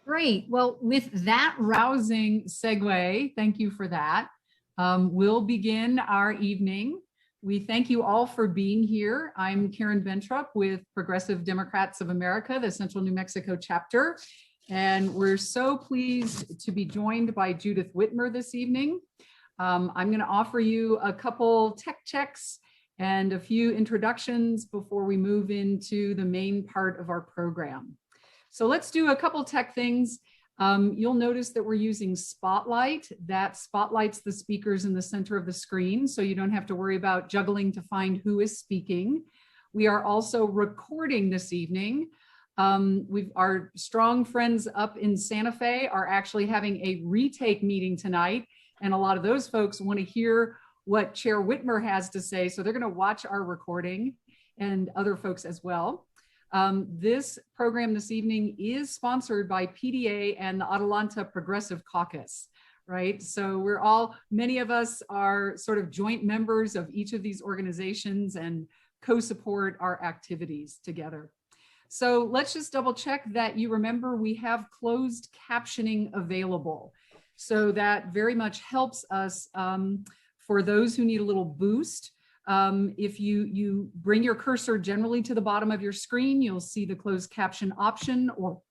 Great. Well, with that rousing segue, thank you for that. We'll begin our evening. We thank you all for being here. I'm Karen Bentrup with Progressive Democrats of America, the Central New Mexico chapter. And we're so pleased to be joined by Judith Whitmer this evening. I'm going to offer you a couple tech checks and a few introductions before we move into the main part of our program. So let's do a couple tech things. You'll notice that we're using Spotlight. That spotlights the speakers in the center of the screen, so you don't have to worry about juggling to find who is speaking. We are also recording this evening. Our strong friends up in Santa Fe are actually having a retake meeting tonight, and a lot of those folks want to hear what Chair Whitmer has to say, so they're going to watch our recording, and other folks as well. This program this evening is sponsored by PDA and the Adelanta Progressive Caucus, right? So many of us are sort of joint members of each of these organizations and co-support our activities together. So let's just double check that you remember we have closed captioning available. So that very much helps us for those who need a little boost. If you bring your cursor generally to the bottom of your screen, you'll see the closed caption option, or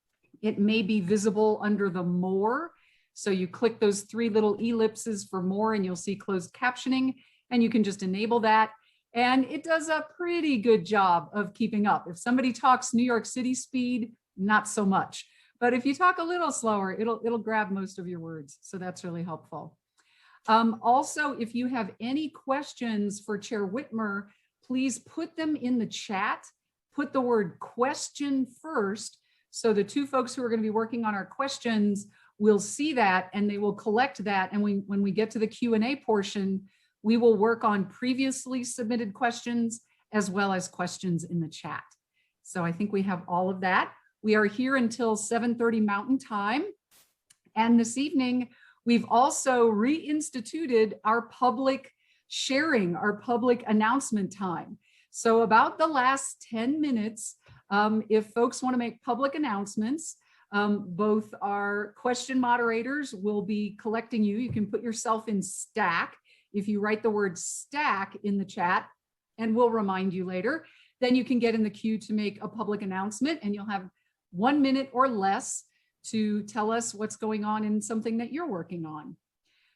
it may be visible under the more. So you click those three little ellipses for more and you'll see closed captioning, and you can just enable that. And it does a pretty good job of keeping up. If somebody talks New York City speed, not so much. But if you talk a little slower, it'll grab most of your words. So that's really helpful. Also, if you have any questions for Chair Whitmer, please put them in the chat. Put the word question first, so the two folks who are going to be working on our questions will see that and they will collect that. And when we get to the Q&A portion, we will work on previously submitted questions as well as questions in the chat. So I think we have all of that. We are here until 7:30 Mountain Time. And this evening, we've also reinstituted our public sharing, our public announcement time. So about the last 10 minutes, if folks want to make public announcements, both our question moderators will be collecting you. You can put yourself in stack. If you write the word stack in the chat, and we'll remind you later, then you can get in the queue to make a public announcement, and you'll have 1 minute or less to tell us what's going on in something that you're working on.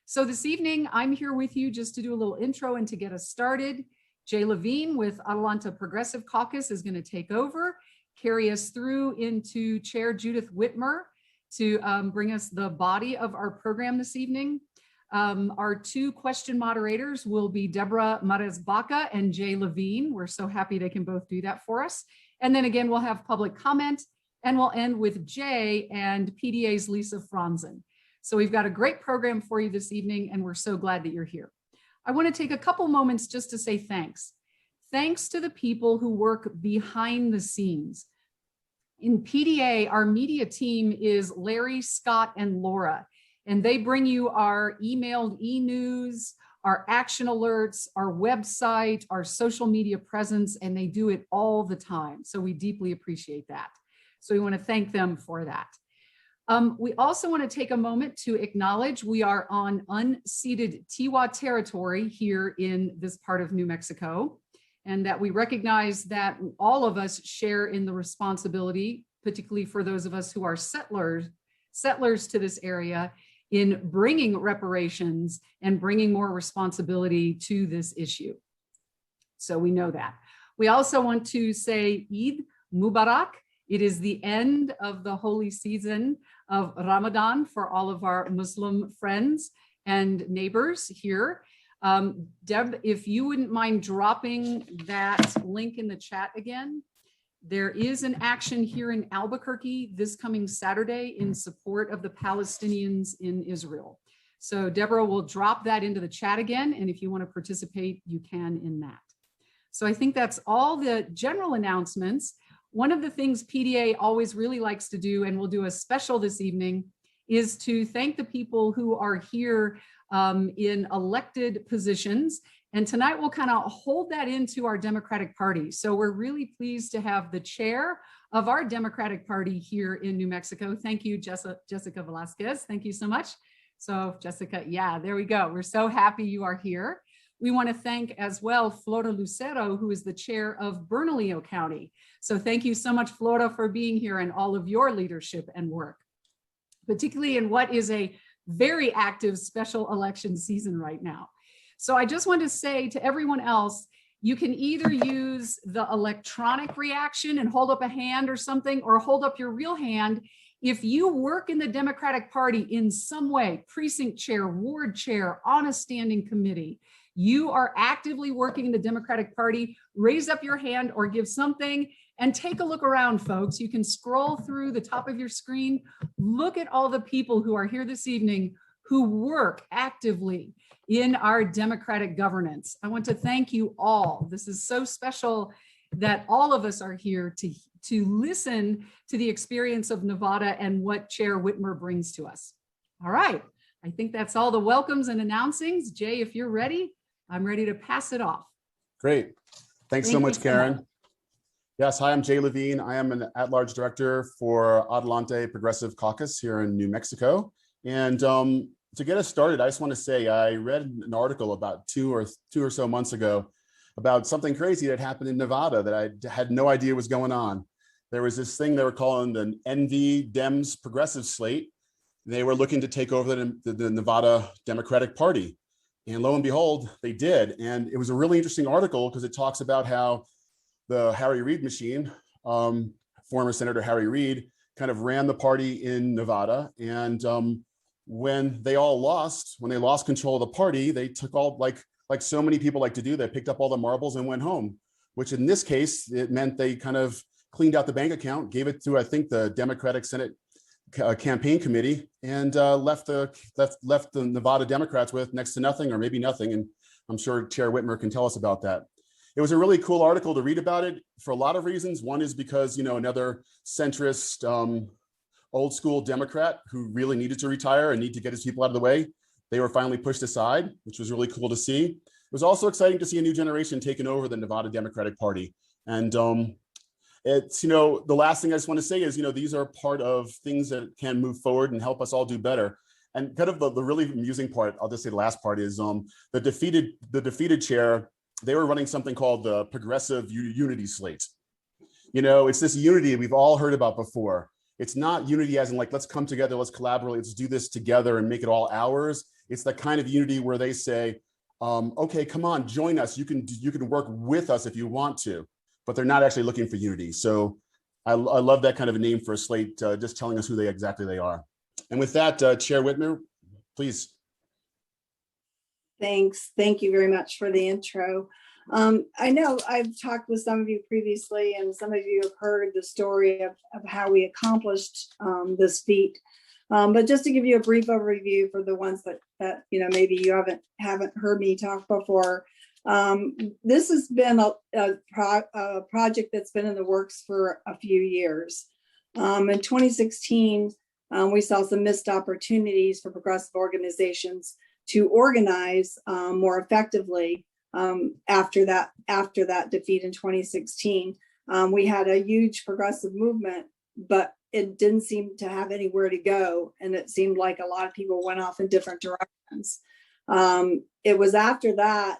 So this evening, I'm here with you just to do a little intro and to get us started. Jay Levine with Adelanta Progressive Caucus is going to take over, carry us through into Chair Judith Whitmer to bring us the body of our program this evening. Our two question moderators will be Deborah Marez-Baca and Jay Levine. We're so happy they can both do that for us. And then again, we'll have public comment. And we'll end with Jay and PDA's Lisa Franzen. So we've got a great program for you this evening, and we're so glad that you're here. I want to take a couple moments just to say thanks. Thanks to the people who work behind the scenes. In PDA, our media team is Larry, Scott, and Laura, and they bring you our emailed e-news, our action alerts, our website, our social media presence, and they do it all the time. So we deeply appreciate that. So we want to thank them for that. We also want to take a moment to acknowledge we are on unceded Tiwa territory here in this part of New Mexico, and that we recognize that all of us share in the responsibility, particularly for those of us who are settlers to this area, in bringing reparations and bringing more responsibility to this issue. So we know that. We also want to say Eid Mubarak. It is the end of the holy season of Ramadan for all of our Muslim friends and neighbors here. Deb, if you wouldn't mind dropping that link in the chat again. There is an action here in Albuquerque this coming Saturday in support of the Palestinians in Israel. So Deborah will drop that into the chat again, and if you want to participate, you can in that. So I think that's all the general announcements. One of the things PDA always really likes to do, and we'll do a special this evening, is to thank the people who are here in elected positions. And tonight we'll kind of hold that into our Democratic Party. So we're really pleased to have the chair of our Democratic Party here in New Mexico. Thank you, Jessica Velasquez. Thank you so much. So Jessica, yeah, there we go. We're so happy you are here. We want to thank as well Flora Lucero, who is the chair of Bernalillo County. So thank you so much, Flora, for being here and all of your leadership and work, particularly in what is a very active special election season right now. So I just want to say to everyone else, you can either use the electronic reaction and hold up a hand or something, or hold up your real hand. If you work in the Democratic Party in some way, precinct chair, ward chair, on a standing committee, you are actively working in the Democratic Party, raise up your hand or give something and take a look around, folks. You can scroll through the top of your screen, look at all the people who are here this evening who work actively in our democratic governance. I want to thank you all. This is so special that all of us are here to listen to the experience of Nevada and what Chair Whitmer brings to us. All right, I think that's all the welcomes and announcings. Jay, if you're ready, I'm ready to pass it off. Great. Thanks so much, Karen. Yes, hi, I'm Jay Levine. I am an at-large director for Adelante Progressive Caucus here in New Mexico. And to get us started, I just want to say I read an article about two or so months ago about something crazy that happened in Nevada that I had no idea was going on. There was this thing they were calling the NV Dems progressive slate. They were looking to take over the Nevada Democratic Party. And lo and behold, they did. And it was a really interesting article because it talks about how the Harry Reid machine, former Senator Harry Reid, kind of ran the party in Nevada. And when they lost control of the party, they took all, like so many people like to do, they picked up all the marbles and went home, which in this case, it meant they kind of cleaned out the bank account, gave it to, I think, the Democratic Senate campaign committee, and left the Nevada Democrats with next to nothing or maybe nothing. And I'm sure Chair Whitmer can tell us about that. It was a really cool article to read about it for a lot of reasons. One is because, you know, another centrist, old school Democrat who really needed to retire and need to get his people out of the way, they were finally pushed aside, which was really cool to see. It was also exciting to see a new generation taking over the Nevada Democratic Party. And it's, you know, the last thing I just want to say is, you know, these are part of things that can move forward and help us all do better. And kind of the really amusing part, I'll just say the last part is the defeated chair, they were running something called the Progressive Unity Slate. You know, it's this unity we've all heard about before. It's not unity as in like, let's come together, let's collaborate, let's do this together and make it all ours. It's the kind of unity where they say, okay, come on, join us. You can work with us if you want to, but they're not actually looking for unity. So I love that kind of a name for a slate, just telling us who exactly they are. And with that, Chair Whitmer, please. Thanks. Thank you very much for the intro. I know I've talked with some of you previously, and some of you have heard the story of how we accomplished this feat. But just to give you a brief overview for the ones that you know, maybe you haven't heard me talk before. This has been a project that's been in the works for a few years. In 2016, we saw some missed opportunities for progressive organizations to organize more effectively after that defeat in 2016. We had a huge progressive movement, but it didn't seem to have anywhere to go. And it seemed like a lot of people went off in different directions. It was after that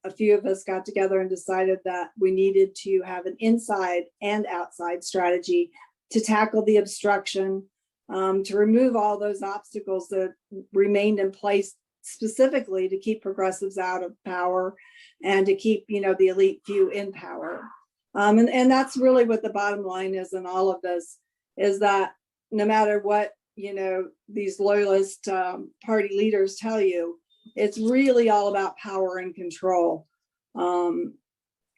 a few of us got together and decided that we needed to have an inside and outside strategy to tackle the obstruction, to remove all those obstacles that remained in place, specifically to keep progressives out of power and to keep, you know, the elite few in power. And that's really what the bottom line is in all of this, is that no matter what, you know, these loyalist party leaders tell you, it's really all about power and control. And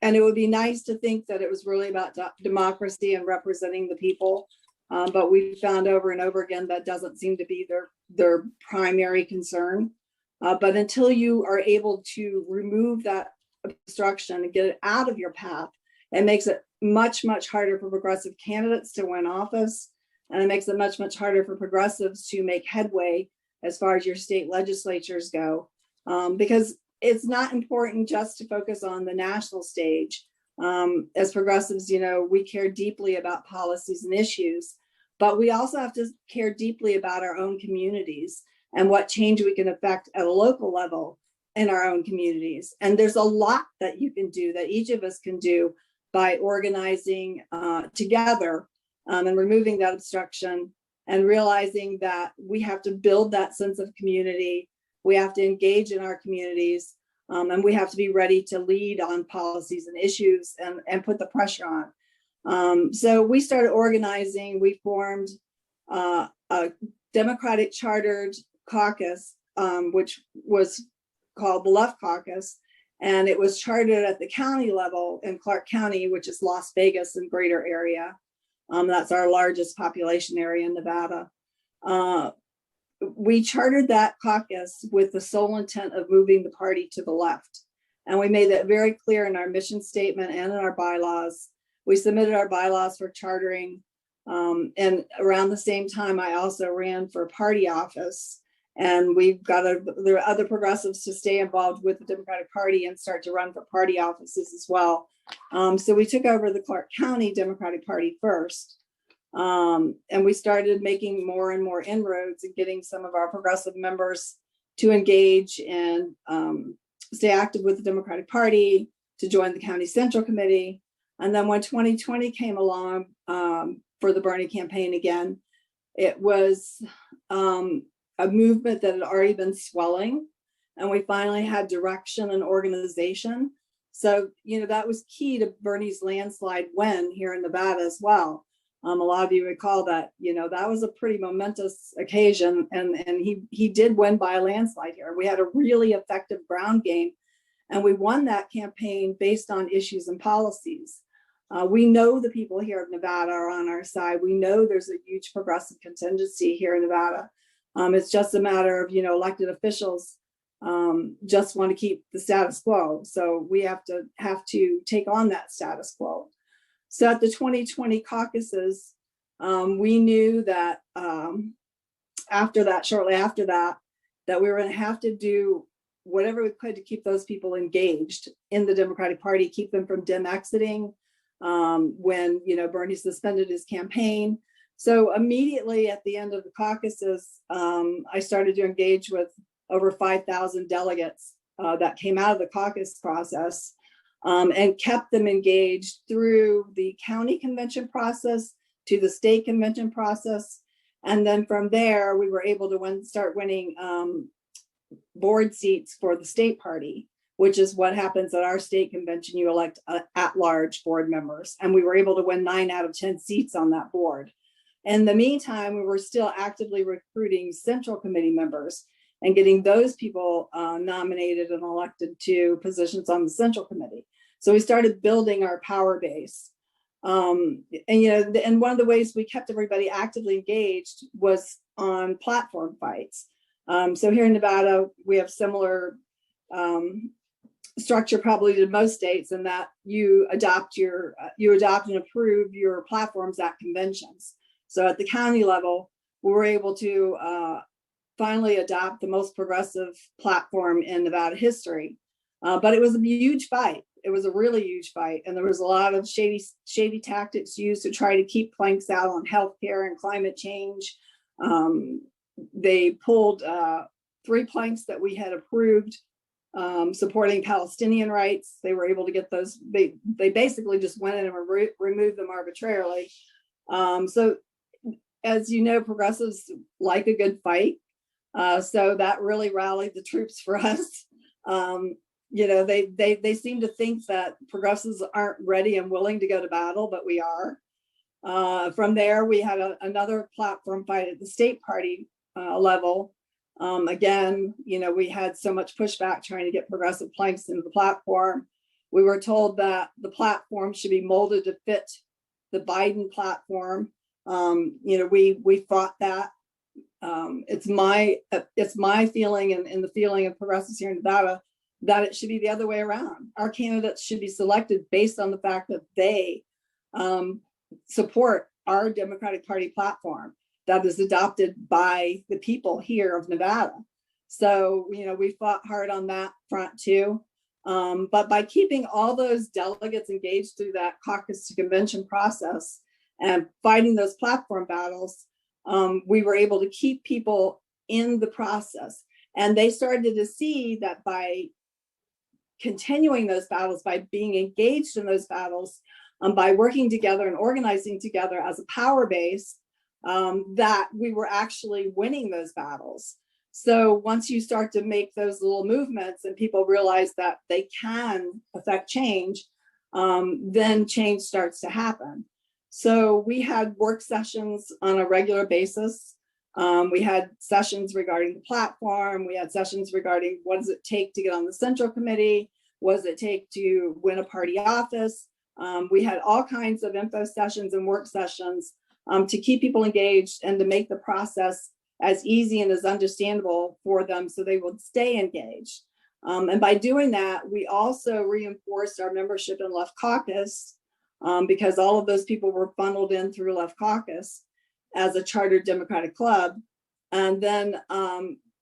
it would be nice to think that it was really about democracy and representing the people. But we found over and over again that doesn't seem to be their primary concern. But until you are able to remove that obstruction and get it out of your path, it makes it much, much harder for progressive candidates to win office. And it makes it much, much harder for progressives to make headway as far as your state legislatures go. Because it's not important just to focus on the national stage. As progressives, we care deeply about policies and issues, but we also have to care deeply about our own communities and what change we can affect at a local level in our own communities. And there's a lot that you can do, that each of us can do, by organizing together and removing that obstruction and realizing that we have to build that sense of community. We have to engage in our communities, and we have to be ready to lead on policies and issues and put the pressure on. So we started organizing. We formed a Democratic chartered caucus, which was called the Left Caucus, and it was chartered at the county level in Clark County, which is Las Vegas and greater area. That's our largest population area in Nevada. We chartered that caucus with the sole intent of moving the party to the left. And we made that very clear in our mission statement and in our bylaws. We submitted our bylaws for chartering. And around the same time, I also ran for party office. And we've got there are other progressives to stay involved with the Democratic Party and start to run for party offices as well. So we took over the Clark County Democratic Party first. And we started making more and more inroads and getting some of our progressive members to engage and stay active with the Democratic Party, to join the County Central Committee. And then when 2020 came along for the Bernie campaign again, it was a movement that had already been swelling, and we finally had direction and organization. So, that was key to Bernie's landslide win here in Nevada as well. A lot of you recall that, that was a pretty momentous occasion, and he did win by a landslide here. We had a really effective ground game, and we won that campaign based on issues and policies. We know the people here of Nevada are on our side. We know there's a huge progressive contingency here in Nevada. It's just a matter of, elected officials just want to keep the status quo. So we have to take on that status quo. So at the 2020 caucuses, we knew that shortly after that we were going to have to do whatever we could to keep those people engaged in the Democratic Party, keep them from Dem exiting when, Bernie suspended his campaign. So immediately at the end of the caucuses, I started to engage with over 5,000 delegates that came out of the caucus process, and kept them engaged through the county convention process to the state convention process. And then from there, we were able to start winning board seats for the state party, which is what happens at our state convention. You elect at-large board members. And we were able to win 9 out of 10 seats on that board. In the meantime, we were still actively recruiting central committee members and getting those people nominated and elected to positions on the central committee. So we started building our power base. And one of the ways we kept everybody actively engaged was on platform fights. So here in Nevada, we have similar structure probably to most states, in that you adopt and approve your platforms at conventions. So at the county level, we were able to finally adopt the most progressive platform in Nevada history. But it was a huge fight. It was a really huge fight. And there was a lot of shady tactics used to try to keep planks out on healthcare and climate change. They pulled 3 planks that we had approved supporting Palestinian rights. They were able to get those. They basically just went in and removed them arbitrarily. So as you know, progressives like a good fight. So that really rallied the troops for us. They seem to think that progressives aren't ready and willing to go to battle, but we are. From there, we had another platform fight at the state party level. Again, we had so much pushback trying to get progressive planks into the platform. We were told that the platform should be molded to fit the Biden platform. We fought that. It's my feeling and the feeling of progressives here in Nevada that it should be the other way around. Our candidates should be selected based on the fact that they support our Democratic Party platform that is adopted by the people here of Nevada. So, we fought hard on that front too. But by keeping all those delegates engaged through that caucus to convention process and fighting those platform battles, we were able to keep people in the process. And they started to see that by continuing those battles, by being engaged in those battles, by working together and organizing together as a power base, that we were actually winning those battles. So once you start to make those little movements and people realize that they can affect change, then change starts to happen. So we had work sessions on a regular basis. We had sessions regarding the platform. We had sessions regarding what does it take to get on the central committee? What does it take to win a party office? We had all kinds of info sessions and work sessions to keep people engaged and to make the process as easy and as understandable for them so they would stay engaged. And by doing that, we also reinforced our membership in Left Caucus because all of those people were funneled in through Left Caucus as a chartered Democratic club. And then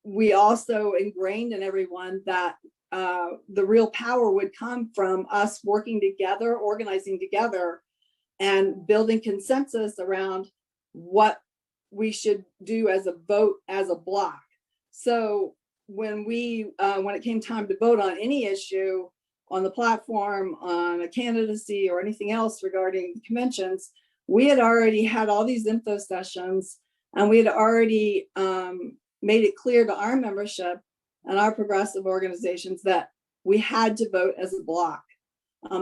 we also ingrained in everyone that the real power would come from us working together, organizing together, and building consensus around what we should do as a vote, as a block. So when it came time to vote on any issue on the platform, on a candidacy or anything else regarding conventions, we had already had all these info sessions, and we had already made it clear to our membership and our progressive organizations that we had to vote as a block.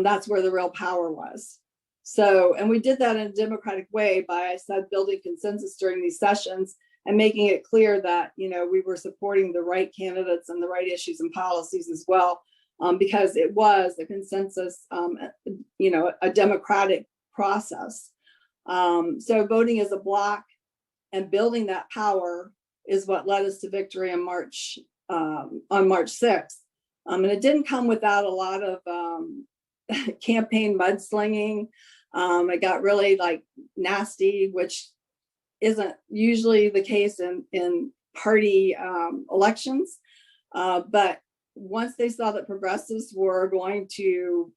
That's where the real power was. So, and we did that in a democratic way by, I said, building consensus during these sessions and making it clear that, you know, we were supporting the right candidates and the right issues and policies as well, because it was a consensus, you know, a democratic process. So voting as a block and building that power is what led us to victory on March 6th. And it didn't come without a lot of campaign mudslinging. It got really nasty, which isn't usually the case in party elections. But once they saw that progressives were going to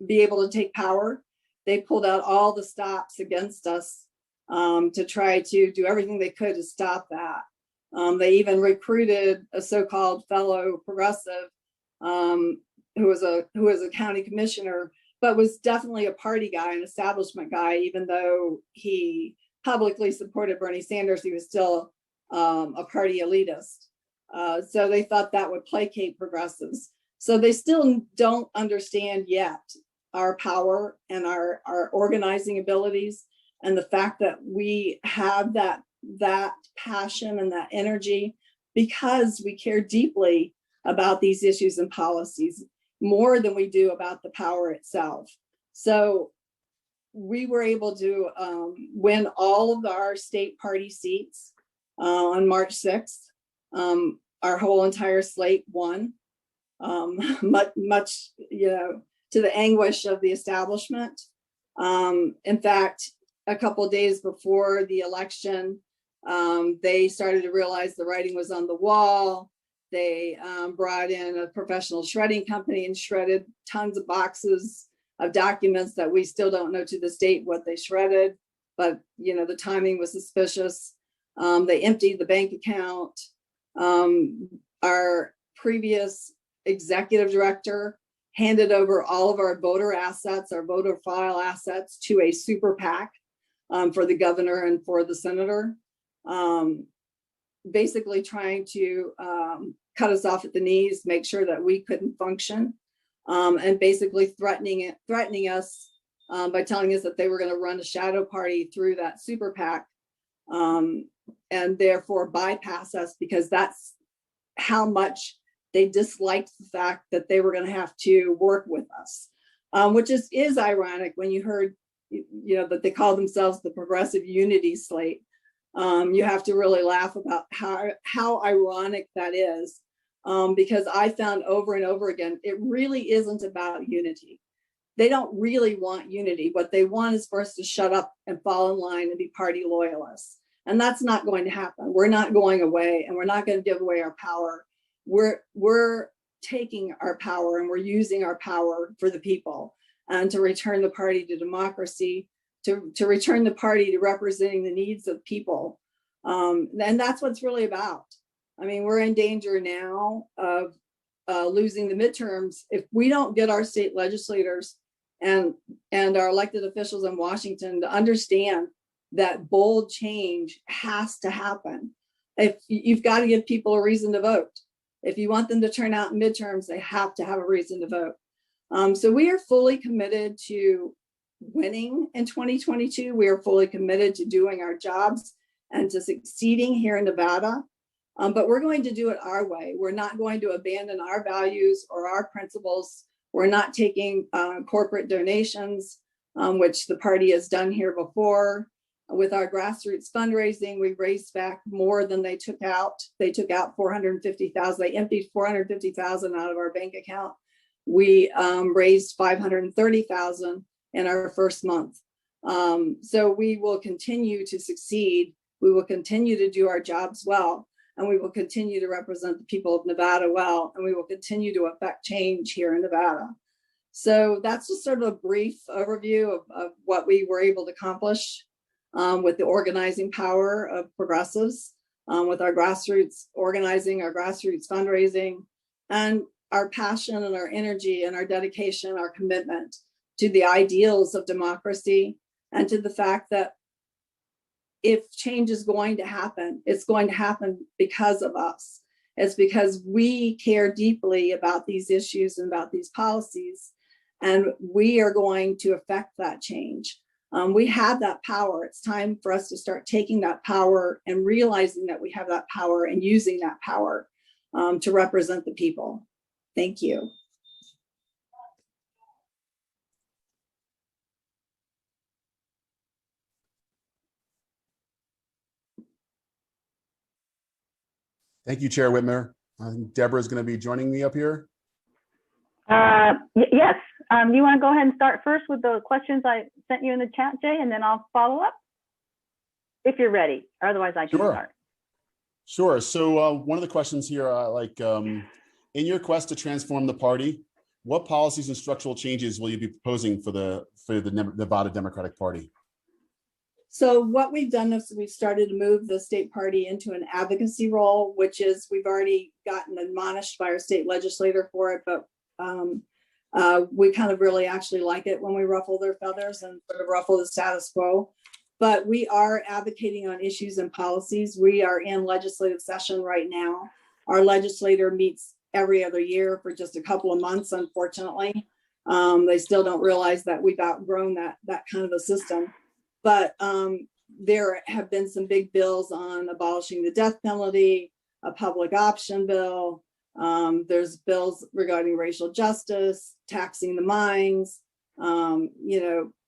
be able to take power, they pulled out all the stops against us to try to do everything they could to stop that. They even recruited a so-called fellow progressive who was a county commissioner, but was definitely a party guy, an establishment guy. Even though he publicly supported Bernie Sanders, he was still a party elitist. So they thought that would placate progressives. So they still don't understand yet our power and our organizing abilities, and the fact that we have that passion and that energy because we care deeply about these issues and policies more than we do about the power itself. So we were able to win all of our state party seats on March 6th. Our whole entire slate won, much, you know, to the anguish of the establishment. In fact, a couple of days before the election, they started to realize the writing was on the wall. They brought in a professional shredding company and shredded tons of boxes of documents that we still don't know to this date what they shredded, but you know, the timing was suspicious. They emptied the bank account. Our previous executive director handed over all of our voter assets, our voter file assets, to a super PAC for the governor and for the senator, basically trying to cut us off at the knees, make sure that we couldn't function, and basically threatening us by telling us that they were going to run a shadow party through that super PAC and therefore bypass us, because that's how much they disliked the fact that they were going to have to work with us, which is ironic when you heard, you know, that they call themselves the Progressive Unity Slate. You have to really laugh about how ironic that is, because I found over and over again, it really isn't about unity. They don't really want unity. What they want is for us to shut up and fall in line and be party loyalists. And that's not going to happen. We're not going away, and we're not going to give away our power. We're taking our power and we're using our power for the people and to return the party to democracy, to return the party to representing the needs of people. And that's what it's really about. I mean, we're in danger now of losing the midterms if we don't get our state legislators and our elected officials in Washington to understand that bold change has to happen. If you've got to give people a reason to vote. If you want them to turn out in midterms, they have to have a reason to vote. So we are fully committed to winning in 2022. We are fully committed to doing our jobs and to succeeding here in Nevada. But we're going to do it our way. We're not going to abandon our values or our principles. We're not taking corporate donations, which the party has done here before. With our grassroots fundraising, we raised back more than they took out. They took out $450,000. They emptied $450,000 out of our bank account. We raised $530,000 in our first month. So we will continue to succeed. We will continue to do our jobs well, and we will continue to represent the people of Nevada well, and we will continue to affect change here in Nevada. So that's just sort of a brief overview of what we were able to accomplish with the organizing power of progressives, with our grassroots organizing, our grassroots fundraising, and our passion and our energy and our dedication, our commitment to the ideals of democracy and to the fact that if change is going to happen, it's going to happen because of us. It's because we care deeply about these issues and about these policies, and we are going to affect that change. We have that power. It's time for us to start taking that power and realizing that we have that power and using that power to represent the people. Thank you. Thank you, Chair Whitmer. I think Deborah is going to be joining me up here. Yes. You want to go ahead and start first with the questions I sent you in the chat, Jay, and then I'll follow up if you're ready. Otherwise, I can start. Sure. So one of the questions here, in your quest to transform the party, what policies and structural changes will you be proposing for the Nevada Democratic Party? So what we've done is we've started to move the state party into an advocacy role, which is we've already gotten admonished by our state legislator for it, but we kind of really actually like it when we ruffle their feathers and sort of ruffle the status quo. But we are advocating on issues and policies. We are in legislative session right now. Our legislator meets every other year for just a couple of months, unfortunately. They still don't realize that we've outgrown that kind of a system. But there have been some big bills on abolishing the death penalty, a public option bill. There's bills regarding racial justice, taxing the mines,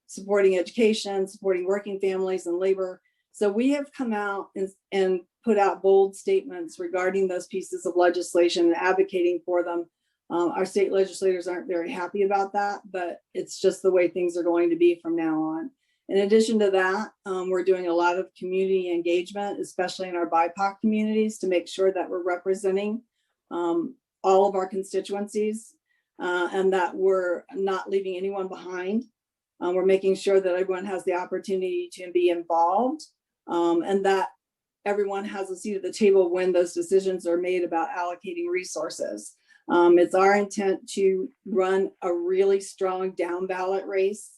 supporting education, supporting working families and labor. So we have come out and put out bold statements regarding those pieces of legislation and advocating for them. Our state legislators aren't very happy about that, but it's just the way things are going to be from now on. In addition to that, we're doing a lot of community engagement, especially in our BIPOC communities, to make sure that we're representing all of our constituencies and that we're not leaving anyone behind. We're making sure that everyone has the opportunity to be involved and that everyone has a seat at the table when those decisions are made about allocating resources. It's our intent to run a really strong down ballot race,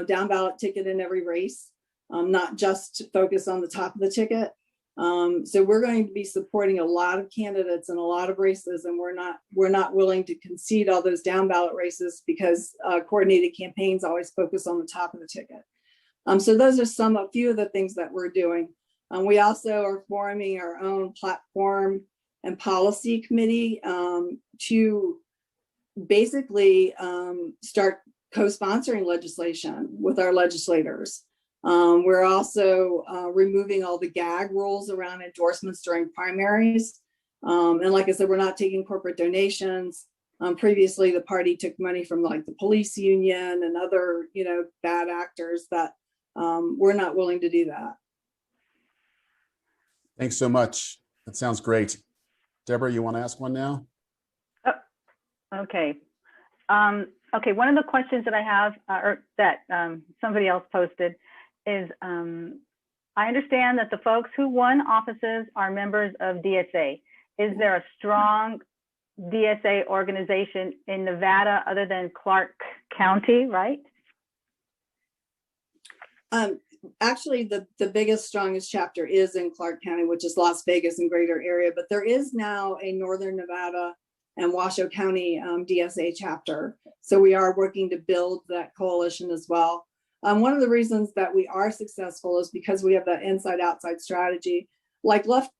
down ballot ticket in every race, not just to focus on the top of the ticket. So we're going to be supporting a lot of candidates in a lot of races, and we're not willing to concede all those down ballot races because coordinated campaigns always focus on the top of the ticket. So those are a few of the things that we're doing. We also are forming our own platform and policy committee to basically start co-sponsoring legislation with our legislators. We're also removing all the gag rules around endorsements during primaries. And like I said, we're not taking corporate donations. Previously, the party took money from like the police union and other, bad actors that we're not willing to do that. Thanks so much. That sounds great. Deborah, you want to ask one now? Okay. Okay, one of the questions that I have, or that somebody else posted is, I understand that the folks who won offices are members of DSA. Is there a strong DSA organization in Nevada other than Clark County, right? Actually, the biggest, strongest chapter is in Clark County, which is Las Vegas and greater area, but there is now a Northern Nevada and Washoe County DSA chapter. So we are working to build that coalition as well. One of the reasons that we are successful is because we have that inside-outside strategy. Like Left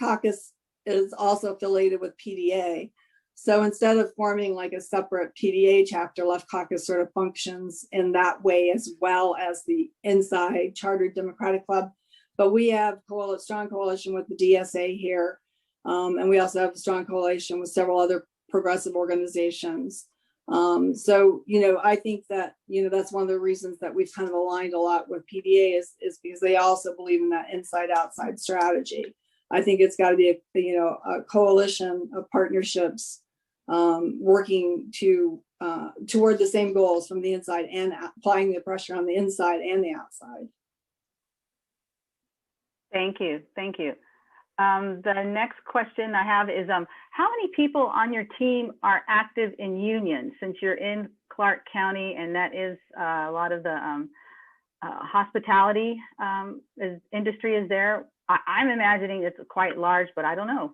Caucus is also affiliated with PDA. So instead of forming like a separate PDA chapter, Left Caucus sort of functions in that way as well as the inside chartered Democratic Club. But we have a strong coalition with the DSA here. And we also have a strong coalition with several other progressive organizations. So, I think that, that's one of the reasons that we've kind of aligned a lot with PDA is because they also believe in that inside-outside strategy. I think it's got to be a coalition of partnerships working toward the same goals from the inside and applying the pressure on the inside and the outside. Thank you. Thank you. The next question I have is, how many people on your team are active in unions, since you're in Clark County and that is a lot of the hospitality industry is there? I'm imagining it's quite large, but I don't know.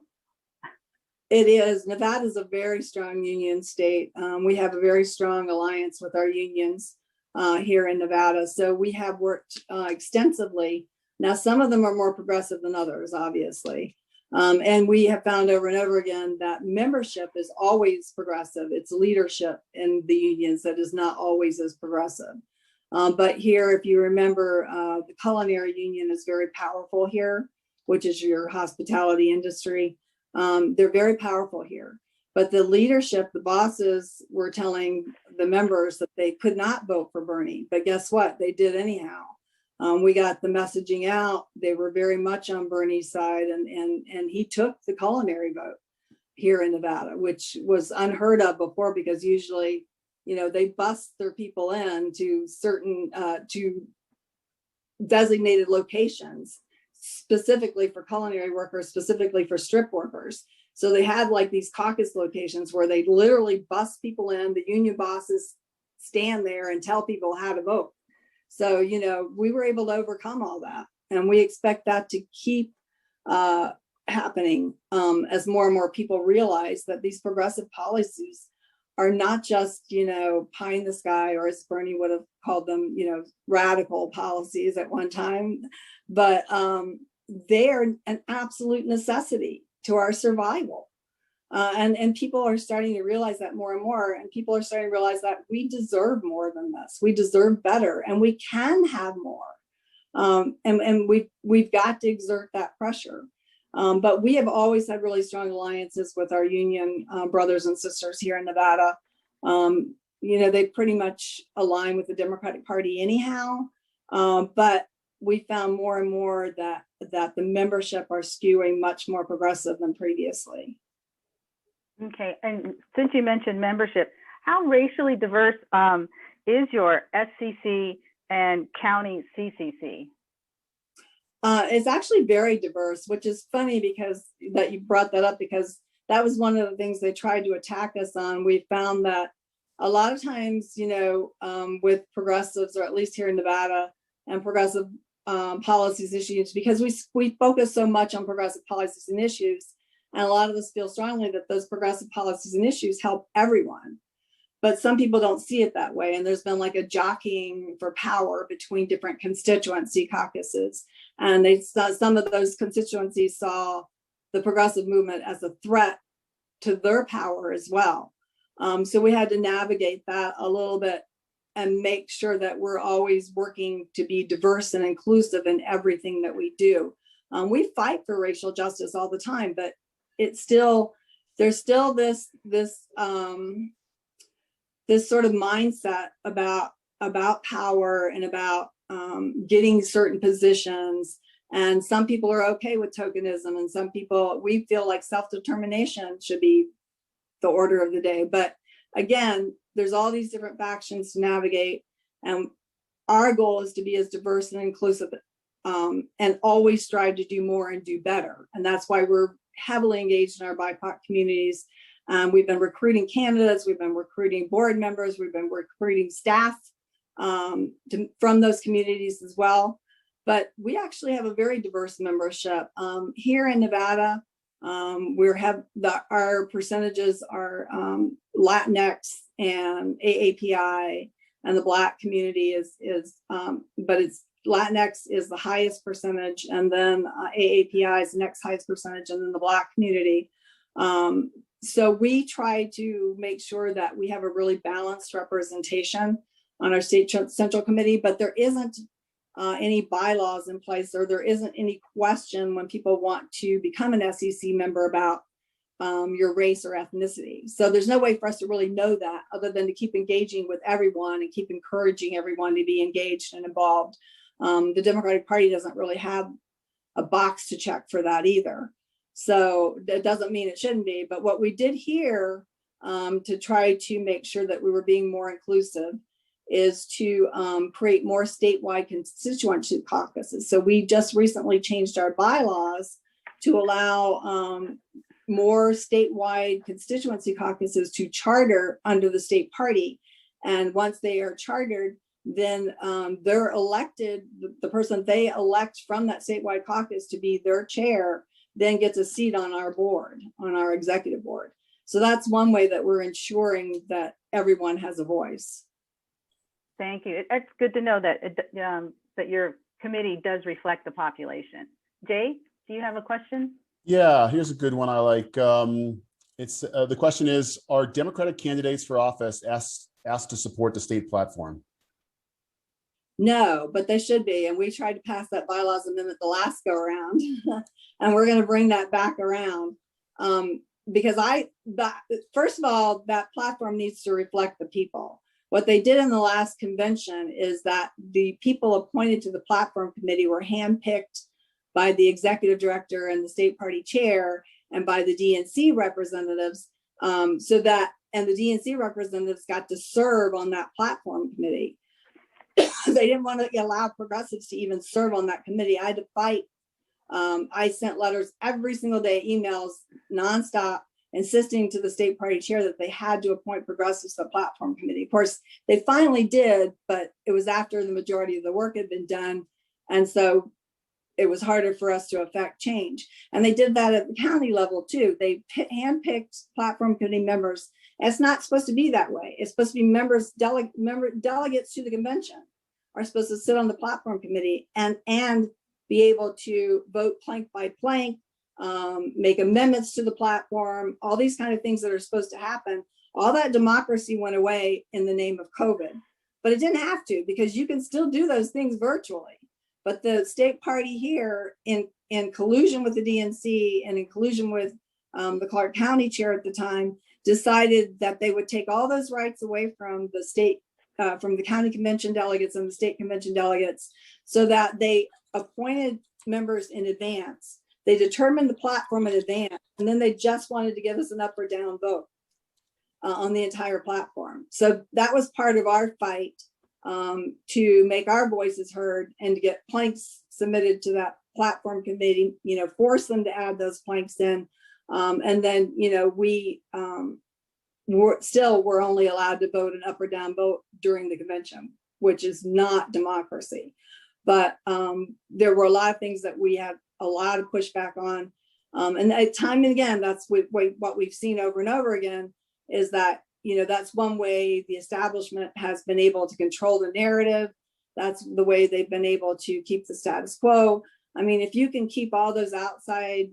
It is. Nevada is a very strong union state. We have a very strong alliance with our unions here in Nevada. So we have worked extensively. Now, some of them are more progressive than others, obviously. And we have found over and over again that membership is always progressive. It's leadership in the unions that is not always as progressive. But here, if you remember, the culinary union is very powerful here, which is your hospitality industry. They're very powerful here. But the leadership, the bosses were telling the members that they could not vote for Bernie. But guess what? They did anyhow. We got the messaging out. They were very much on Bernie's side, and he took the culinary vote here in Nevada, which was unheard of before, because usually, they bust their people in to certain to designated locations, specifically for culinary workers, specifically for strip workers. So they had like these caucus locations where they literally bust people in. The union bosses stand there and tell people how to vote. So, we were able to overcome all that, and we expect that to keep happening as more and more people realize that these progressive policies are not just, pie in the sky, or as Bernie would have called them, radical policies at one time, but they are an absolute necessity to our survival. And people are starting to realize that more and more, and people are starting to realize that we deserve more than this. We deserve better, and we can have more. And we've got to exert that pressure. But we have always had really strong alliances with our union brothers and sisters here in Nevada. They pretty much align with the Democratic Party anyhow. But we found more and more that the membership are skewing much more progressive than previously. Okay, and since you mentioned membership, how racially diverse is your SCC and county CCC? It's actually very diverse, which is funny because that you brought that up, because that was one of the things they tried to attack us on. We found that a lot of times, with progressives, or at least here in Nevada, and progressive policies issues, because we focus so much on progressive policies and issues, and a lot of us feel strongly that those progressive policies and issues help everyone. But some people don't see it that way. And there's been like a jockeying for power between different constituency caucuses. And some of those constituencies saw the progressive movement as a threat to their power as well. So we had to navigate that a little bit and make sure that we're always working to be diverse and inclusive in everything that we do. We fight for racial justice all the time, but there's still this sort of mindset about power and about getting certain positions. And some people are okay with tokenism, and some people, we feel like self-determination should be the order of the day. But again, there's all these different factions to navigate, and our goal is to be as diverse and inclusive, and always strive to do more and do better. And that's why we're heavily engaged in our BIPOC communities. We've been recruiting candidates, we've been recruiting board members, we've been recruiting staff from those communities as well. But we actually have a very diverse membership. Here in Nevada, our percentages are Latinx and AAPI, and the Black community but it's Latinx is the highest percentage, and then AAPI is the next highest percentage, and then the Black community. So we try to make sure that we have a really balanced representation on our state central committee, but there isn't any bylaws in place, or there isn't any question when people want to become an SEC member about your race or ethnicity. So there's no way for us to really know that, other than to keep engaging with everyone and keep encouraging everyone to be engaged and involved. The Democratic Party doesn't really have a box to check for that either. So that doesn't mean it shouldn't be. But what we did here to try to make sure that we were being more inclusive is to create more statewide constituency caucuses. So we just recently changed our bylaws to allow more statewide constituency caucuses to charter under the state party. And once they are chartered, then they're elected, the person they elect from that statewide caucus to be their chair then gets a seat on our board, on our executive board. So that's one way that we're ensuring that everyone has a voice. Thank you. It's good to know that that your committee does reflect the population. Jay, do you have a question? Yeah, here's a good one I like. It's the question is, are Democratic candidates for office asked to support the state platform? No, but they should be. And we tried to pass that bylaws amendment the last go around, and we're going to bring that back around. Because first of all, that platform needs to reflect the people. What they did in the last convention is that the people appointed to the platform committee were handpicked by the executive director and the state party chair and by the DNC representatives, and the DNC representatives got to serve on that platform committee. They didn't want to allow progressives to even serve on that committee. I had to fight. I sent letters every single day, emails nonstop, insisting to the state party chair that they had to appoint progressives to the platform committee. Of course, they finally did, but it was after the majority of the work had been done. And so it was harder for us to affect change. And they did that at the county level too. They handpicked platform committee members. And it's not supposed to be that way. It's supposed to be delegates to the convention are supposed to sit on the platform committee and be able to vote plank by plank, make amendments to the platform, all these kind of things that are supposed to happen. All that democracy went away in the name of COVID, but it didn't have to, because you can still do those things virtually. But the state party here, in collusion with the DNC and in collusion with the Clark County chair at the time, decided that they would take all those rights away from the state, from the county convention delegates and the state convention delegates, so that they appointed members in advance. They determined the platform in advance, and then they just wanted to give us an up or down vote on the entire platform. So that was part of our fight to make our voices heard and to get planks submitted to that platform committee, force them to add those planks in. And then, we're only allowed to vote an up or down vote during the convention, which is not democracy. But there were a lot of things that we had a lot of pushback on. And time and again, that's what we've seen over and over again, is that, that's one way the establishment has been able to control the narrative. That's the way they've been able to keep the status quo. I mean, if you can keep all those outside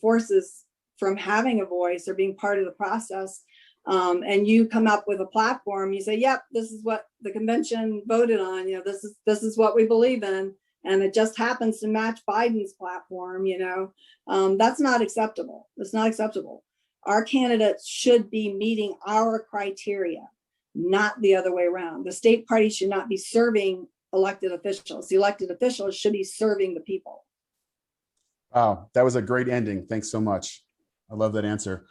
forces from having a voice or being part of the process, and you come up with a platform, you say, yep, this is what the convention voted on, this is what we believe in, and it just happens to match Biden's platform, that's not acceptable. It's not acceptable. Our candidates should be meeting our criteria, not the other way around. The state party should not be serving elected officials. The elected officials should be serving the people. Wow, that was a great ending. Thanks so much. I love that answer.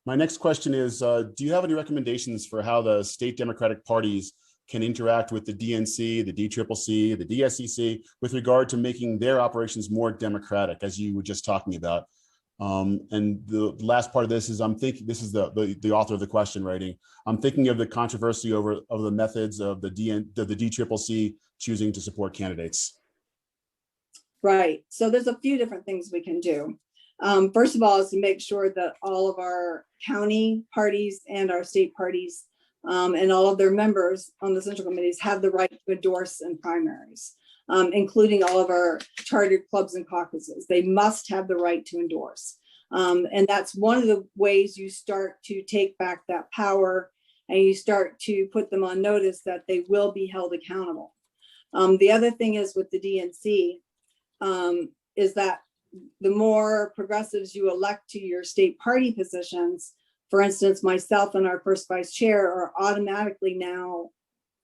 My next question is, do you have any recommendations for how the state Democratic parties can interact with the DNC, the DCCC, the DSCC with regard to making their operations more democratic, as you were just talking about? And the last part of this is, I'm thinking, this is the author of the question writing, I'm thinking of the controversy of the methods of the DCCC choosing to support candidates. Right. So there's a few different things we can do. First of all, is to make sure that all of our county parties and our state parties and all of their members on the central committees have the right to endorse in primaries, including all of our chartered clubs and caucuses. They must have the right to endorse. And that's one of the ways you start to take back that power, and you start to put them on notice that they will be held accountable. The other thing is with the DNC is that the more progressives you elect to your state party positions, for instance, myself and our first vice chair are automatically now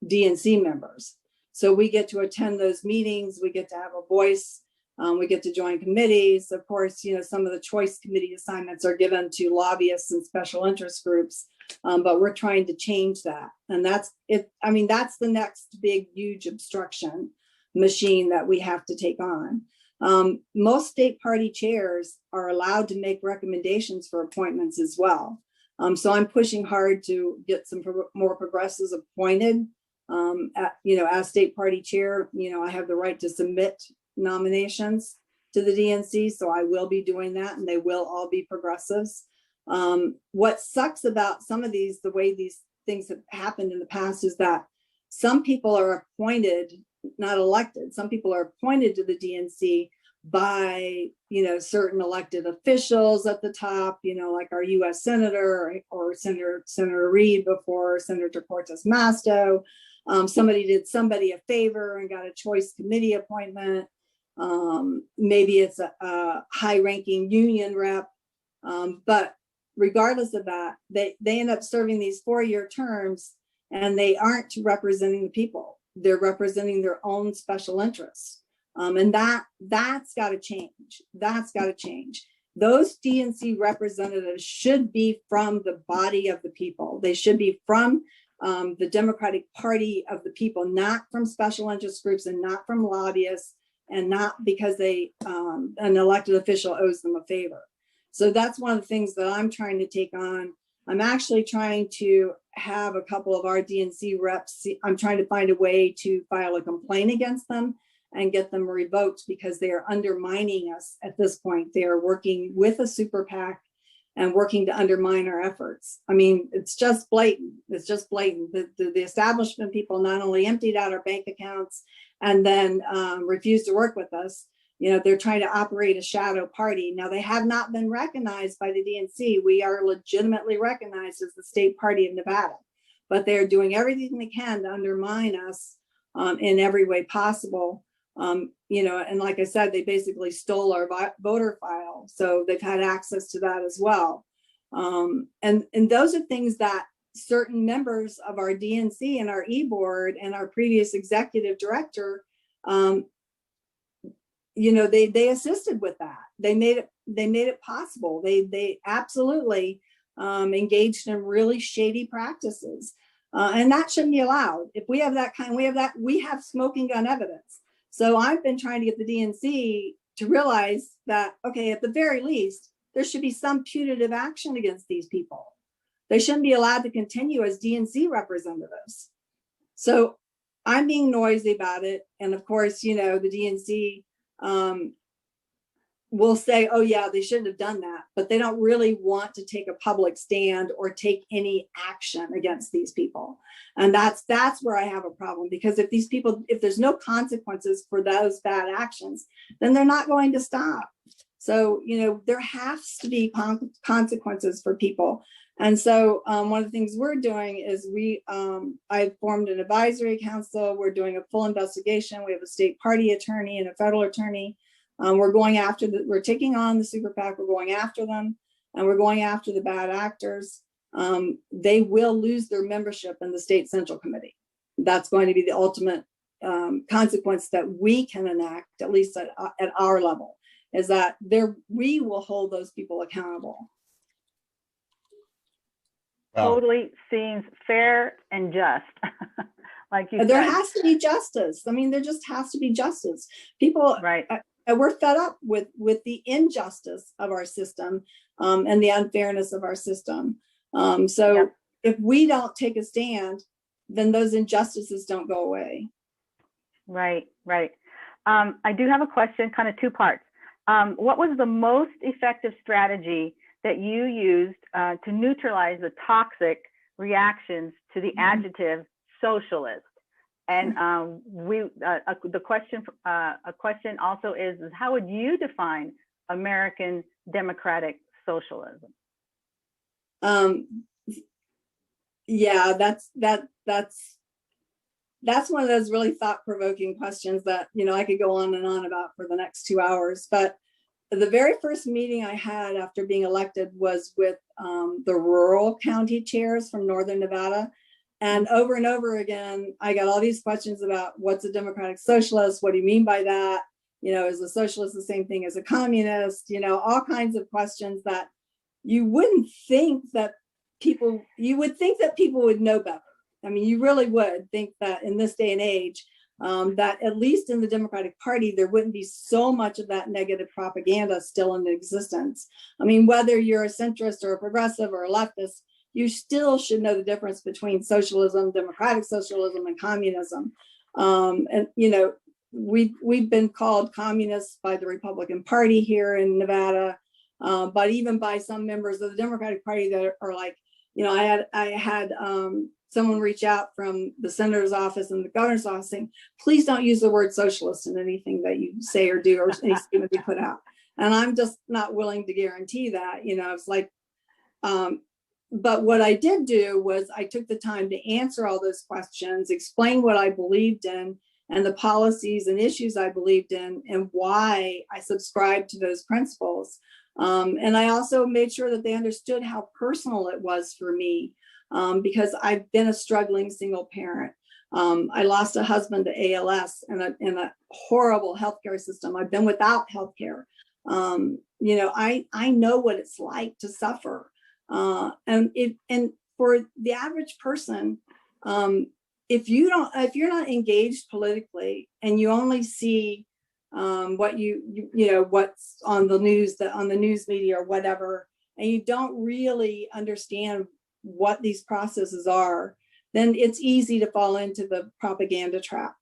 DNC members. So we get to attend those meetings, we get to have a voice, we get to join committees. Of course, you know, some of the choice committee assignments are given to lobbyists and special interest groups, but we're trying to change that. And that's it. I mean, that's the next big, huge obstruction machine that we have to take on. Most state party chairs are allowed to make recommendations for appointments as well. So I'm pushing hard to get some more progressives appointed. As state party chair, I have the right to submit nominations to the DNC, so I will be doing that, and they will all be progressives. What sucks about some of these, the way these things have happened in the past, is that some people are appointed, not elected. Some people are appointed to the DNC by, certain elected officials at the top, like our U.S. Senator or Senator Reid before Senator Cortez Masto. Somebody did somebody a favor and got a choice committee appointment. Maybe it's a high-ranking union rep. But regardless of that, they end up serving these 4-year terms, and they aren't representing the people. They're representing their own special interests. And that's got to change. That's got to change. Those DNC representatives should be from the body of the people. They should be from the Democratic Party of the people, not from special interest groups and not from lobbyists, and not because an elected official owes them a favor. So that's one of the things that I'm trying to take on. I'm actually trying to have a couple of our DNC reps. I'm trying to find a way to file a complaint against them and get them revoked, because they are undermining us at this point. They are working with a super PAC and working to undermine our efforts. I mean, it's just blatant. It's just blatant. The establishment people not only emptied out our bank accounts and then refused to work with us, they're trying to operate a shadow party. Now, they have not been recognized by the DNC. We are legitimately recognized as the state party of Nevada, but they're doing everything they can to undermine us in every way possible. And like I said, they basically stole our voter file. So they've had access to that as well. And those are things that certain members of our DNC and our e-board and our previous executive director, they assisted with that. They made it possible. They absolutely engaged in really shady practices. And that shouldn't be allowed. If we have that we have smoking gun evidence. So I've been trying to get the DNC to realize that, okay, at the very least, there should be some punitive action against these people. They shouldn't be allowed to continue as DNC representatives. So I'm being noisy about it. And of course, the DNC will say, oh yeah, they shouldn't have done that, but they don't really want to take a public stand or take any action against these people. And that's where I have a problem, because if there's no consequences for those bad actions, then they're not going to stop. So, there has to be consequences for people. And so one of the things we're doing is I've formed an advisory council. We're doing a full investigation. We have a state party attorney and a federal attorney. We're taking on the super PAC. We're going after them, and we're going after the bad actors. They will lose their membership in the state central committee. That's going to be the ultimate consequence that we can enact, at least at our level, is that we will hold those people accountable. Wow. totally seems fair and just. Like you There said. has to be justice. I mean, there just has to be justice. People, Right. We're fed up with the injustice of our system and the unfairness of our system. So Yep. if we don't take a stand, then those injustices don't go away. Right, right. I do have a question, kind of two parts. What was the most effective strategy that you used to neutralize the toxic reactions to the adjective socialist? And a question also is how would you define American democratic socialism? Yeah, that's one of those really thought-provoking questions that, you know, I could go on and on about for the next 2 hours. But the very first meeting I had after being elected was with the rural county chairs from Northern Nevada. And over again, I got all these questions about what's a democratic socialist? What do you mean by that? You know, is a socialist the same thing as a communist? You know, all kinds of questions that you wouldn't think that people would know better. I mean, you really would think that in this day and age, that at least in the Democratic Party, there wouldn't be so much of that negative propaganda still in existence. I mean, whether you're a centrist or a progressive or a leftist, you still should know the difference between socialism, democratic socialism, and communism. And, you know, we've been called communists by the Republican Party here in Nevada, but even by some members of the Democratic Party that are like, you know, I had someone reach out from the senator's office and the governor's office saying, please don't use the word socialist in anything that you say or do or any statement you put out. And I'm just not willing to guarantee that, you know, it's like, but what I did do was I took the time to answer all those questions, explain what I believed in and the policies and issues I believed in and why I subscribed to those principles. And I also made sure that they understood how personal it was for me, because I've been a struggling single parent. I lost a husband to ALS and a horrible healthcare system. I've been without healthcare. You know, I know what it's like to suffer. And for the average person, if you're not engaged politically and you only see what you know what's on the news, on the news media or whatever, and you don't really understand what these processes are, then it's easy to fall into the propaganda trap.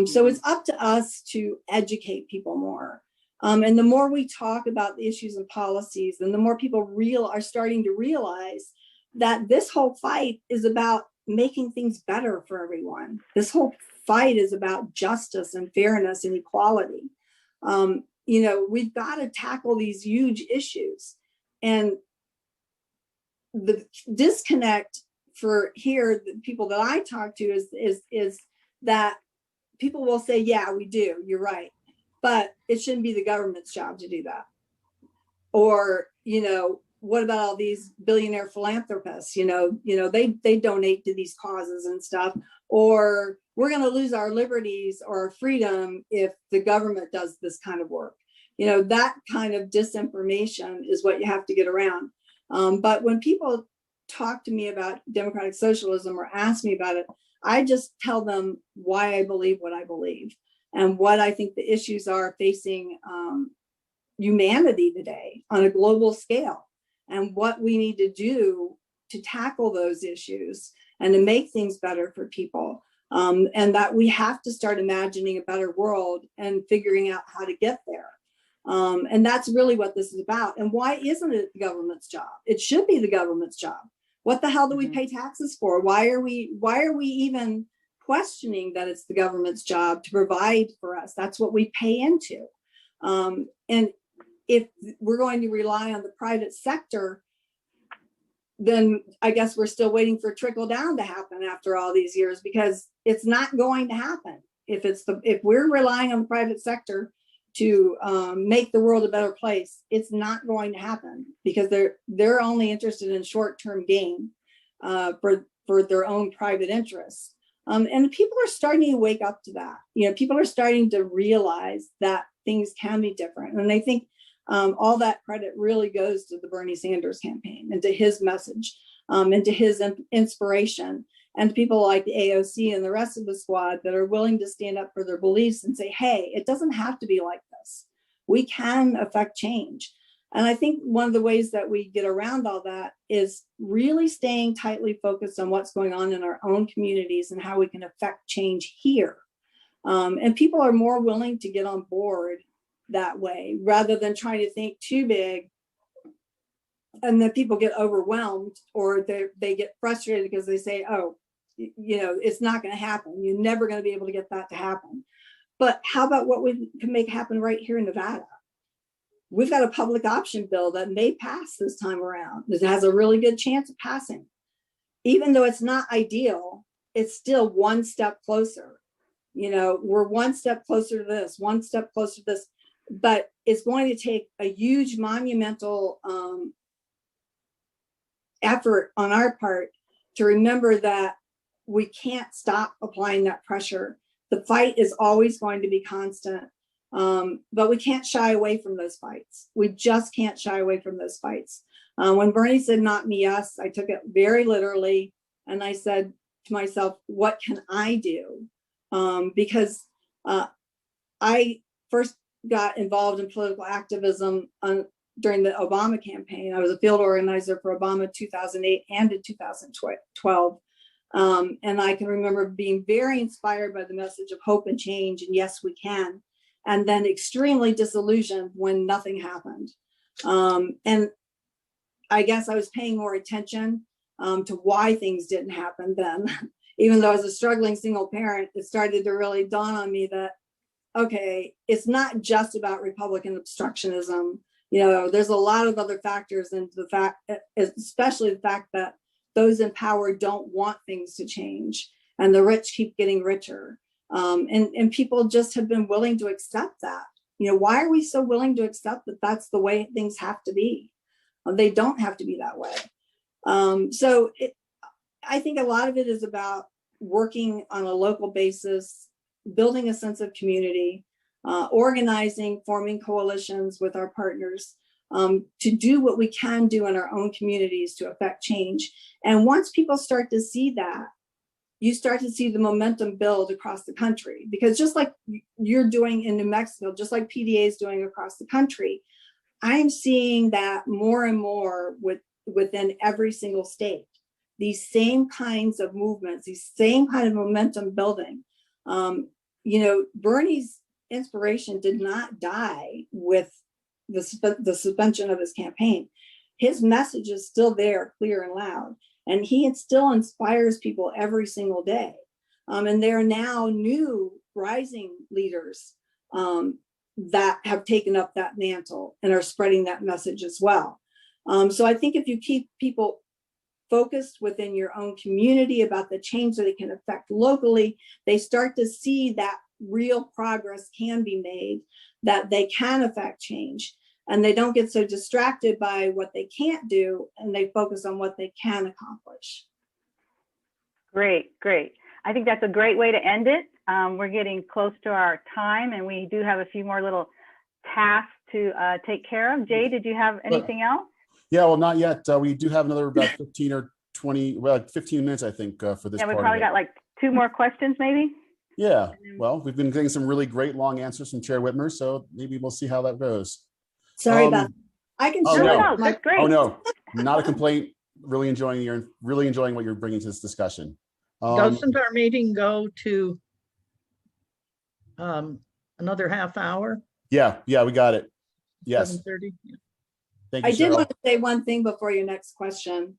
So it's up to us to educate people more. And the more we talk about the issues and policies, and the more people are starting to realize that this whole fight is about making things better for everyone. This whole fight is about justice and fairness and equality. You know, we've got to tackle these huge issues. And the disconnect for here, the people that I talk to is that people will say, yeah, we do, you're right. But it shouldn't be the government's job to do that. Or, you know, what about all these billionaire philanthropists? You know, they donate to these causes and stuff. Or we're going to lose our liberties or our freedom if the government does this kind of work. You know, that kind of disinformation is what you have to get around. But when people talk to me about democratic socialism or ask me about it, I just tell them why I believe what I believe and what I think the issues are facing humanity today on a global scale, and what we need to do to tackle those issues and to make things better for people. And that we have to start imagining a better world and figuring out how to get there. And that's really what this is about. And why isn't it the government's job? It should be the government's job. What the hell do we pay taxes for? Why are we even questioning that it's the government's job to provide for us? That's what we pay into. And if we're going to rely on the private sector, then I guess we're still waiting for trickle down to happen after all these years, because it's not going to happen. If we're relying on the private sector to make the world a better place, it's not going to happen, because they're only interested in short-term gain for their own private interests. And people are starting to wake up to that. You know, people are starting to realize that things can be different. And I think all that credit really goes to the Bernie Sanders campaign and to his message. and to his inspiration, and people like the AOC and the rest of the squad that are willing to stand up for their beliefs and say, hey, it doesn't have to be like this. We can affect change. And I think one of the ways that we get around all that is really staying tightly focused on what's going on in our own communities and how we can affect change here. And people are more willing to get on board that way rather than trying to think too big. And then people get overwhelmed or they get frustrated because they say, oh, it's not going to happen. You're never going to be able to get that to happen. But how about what we can make happen right here in Nevada? We've got a public option bill that may pass this time around. It has a really good chance of passing. Even though it's not ideal, it's still one step closer. We're one step closer to this, one step closer to this, but it's going to take a huge monumental effort on our part to remember that we can't stop applying that pressure. The fight is always going to be constant, but we can't shy away from those fights. We just can't shy away from those fights. When Bernie said, not me, us, I took it very literally. And I said to myself, what can I do? Because I first got involved in political activism during the Obama campaign. I was a field organizer for Obama 2008 and in 2012. And I can remember being very inspired by the message of hope and change and yes, we can. And then extremely disillusioned when nothing happened. And I guess I was paying more attention to why things didn't happen then. Even though as a struggling single parent, it started to really dawn on me that, okay, it's not just about Republican obstructionism. There's a lot of other factors, and the fact, especially the fact that those in power don't want things to change and the rich keep getting richer. And people just have been willing to accept that. Why are we so willing to accept that that's the way things have to be? They don't have to be that way. I think a lot of it is about working on a local basis, building a sense of community, organizing, forming coalitions with our partners to do what we can do in our own communities to affect change. And once people start to see that, you start to see the momentum build across the country. Because just like you're doing in New Mexico, just like PDA is doing across the country, I'm seeing that more and more within every single state. These same kinds of movements, these same kind of momentum building. Bernie's inspiration did not die with the suspension of his campaign. His message is still there, clear and loud, and he still inspires people every single day. And there are now new rising leaders that have taken up that mantle and are spreading that message as well. So I think if you keep people focused within your own community about the change that it can affect locally, they start to see that real progress can be made, that they can affect change, and they don't get so distracted by what they can't do, and they focus on what they can accomplish. Great. I think that's a great way to end it. We're getting close to our time, and we do have a few more little tasks to take care of. Jay, did you have anything else? Yeah, well, not yet. We do have another about 15 or 20, well, 15 minutes, I think, for this. Yeah, we probably got like 2 more questions, maybe. Yeah, well, we've been getting some really great long answers from Chair Whitmer, so maybe we'll see how that goes. Sorry about that. I can share. No, that's great. Oh no, not a complaint. Really enjoying what you're bringing to this discussion. Doesn't our meeting go to another half hour? Yeah, we got it. Yes. 7:30. Thank you, I did Cheryl. want to say one thing before your next question.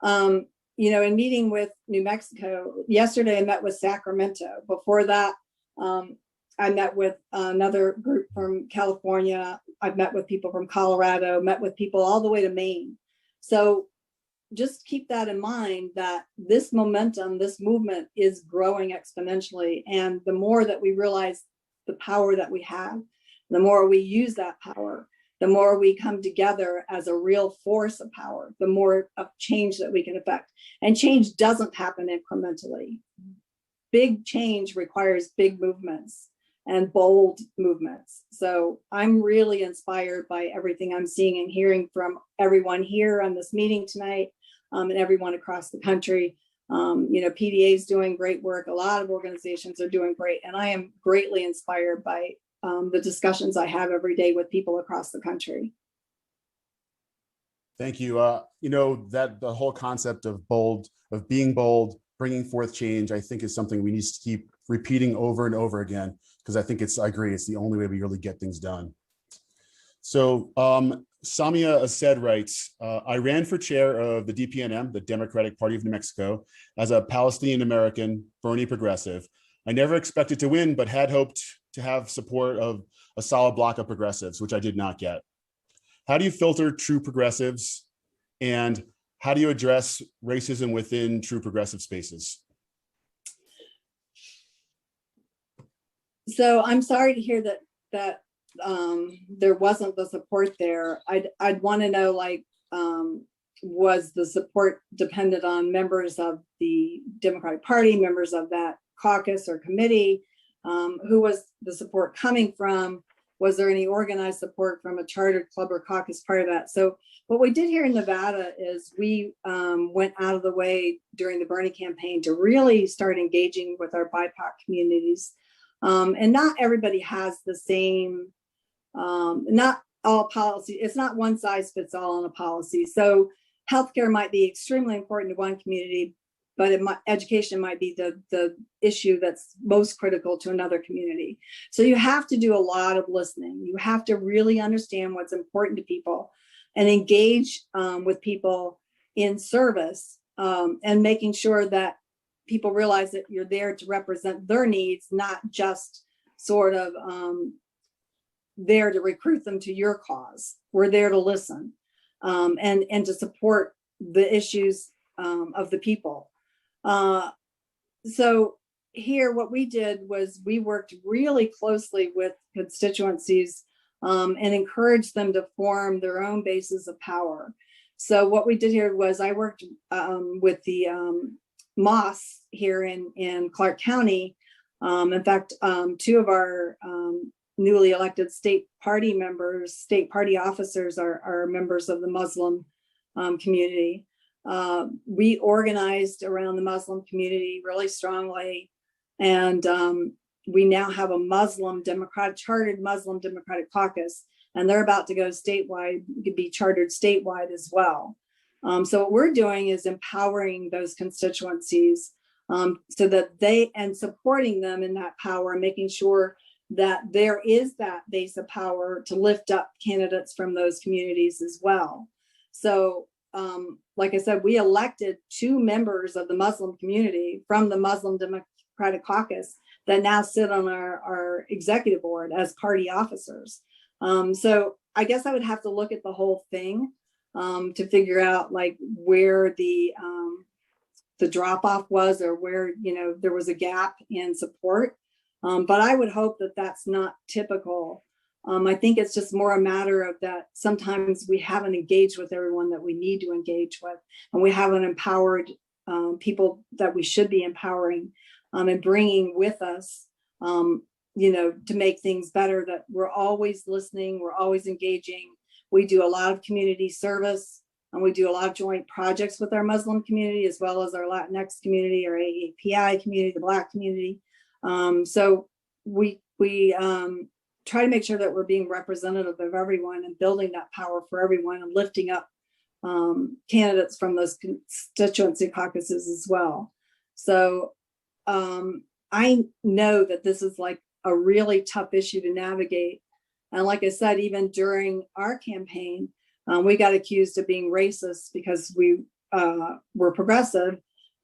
In meeting with New Mexico, yesterday I met with Sacramento. Before that, I met with another group from California. I've met with people from Colorado, met with people all the way to Maine. So just keep that in mind, that this momentum, this movement is growing exponentially. And the more that we realize the power that we have, the more we use that power, the more we come together as a real force of power, the more of change that we can affect. And change doesn't happen incrementally. Big change requires big movements and bold movements. So I'm really inspired by everything I'm seeing and hearing from everyone here on this meeting tonight. and everyone across the country. PDA is doing great work. A lot of organizations are doing great. And I am greatly inspired by the discussions I have every day with people across the country. Thank you. That the whole concept of being bold, bringing forth change, I think is something we need to keep repeating over and over again, because I agree, it's the only way we really get things done. So Samia Assed writes, I ran for chair of the DPNM, the Democratic Party of New Mexico, as a Palestinian American Bernie progressive. I never expected to win, but had hoped to have support of a solid block of progressives, which I did not get. How do you filter true progressives, and how do you address racism within true progressive spaces? So I'm sorry to hear that there wasn't the support there. I'd want to know, was the support dependent on members of the Democratic Party, members of that caucus or committee? Who was the support coming from? Was there any organized support from a chartered club or caucus part of that? So what we did here in Nevada is we went out of the way during the Bernie campaign to really start engaging with our BIPOC communities. And not everybody has the same, not all policy, it's not one size fits all in a policy. So healthcare might be extremely important to one community, but education might be the issue that's most critical to another community. So you have to do a lot of listening. You have to really understand what's important to people and engage with people in service, and making sure that people realize that you're there to represent their needs, not just sort of there to recruit them to your cause. We're there to listen and to support the issues of the people. So here, what we did was we worked really closely with constituencies and encouraged them to form their own bases of power. So what we did here was I worked with the Moss here in Clark County. In fact, two of our newly elected state party officers are members of the Muslim community. We organized around the Muslim community really strongly, and we now have a chartered Muslim Democratic Caucus, and they're about to go statewide, be chartered statewide as well. So what we're doing is empowering those constituencies so that and supporting them in that power, making sure that there is that base of power to lift up candidates from those communities as well. So like I said, we elected 2 members of the Muslim community from the Muslim Democratic Caucus that now sit on our executive board as party officers. So I guess I would have to look at the whole thing to figure out where the drop off was, or where there was a gap in support. But I would hope that that's not typical. I think it's just more a matter of that sometimes we haven't engaged with everyone that we need to engage with, and we haven't empowered people that we should be empowering and bringing with us, to make things better, that we're always listening, we're always engaging. We do a lot of community service, and we do a lot of joint projects with our Muslim community, as well as our Latinx community, our AAPI community, the Black community. So we try to make sure that we're being representative of everyone and building that power for everyone and lifting up candidates from those constituency caucuses as well. So I know that this is a really tough issue to navigate. And like I said, even during our campaign, we got accused of being racist because we were progressive.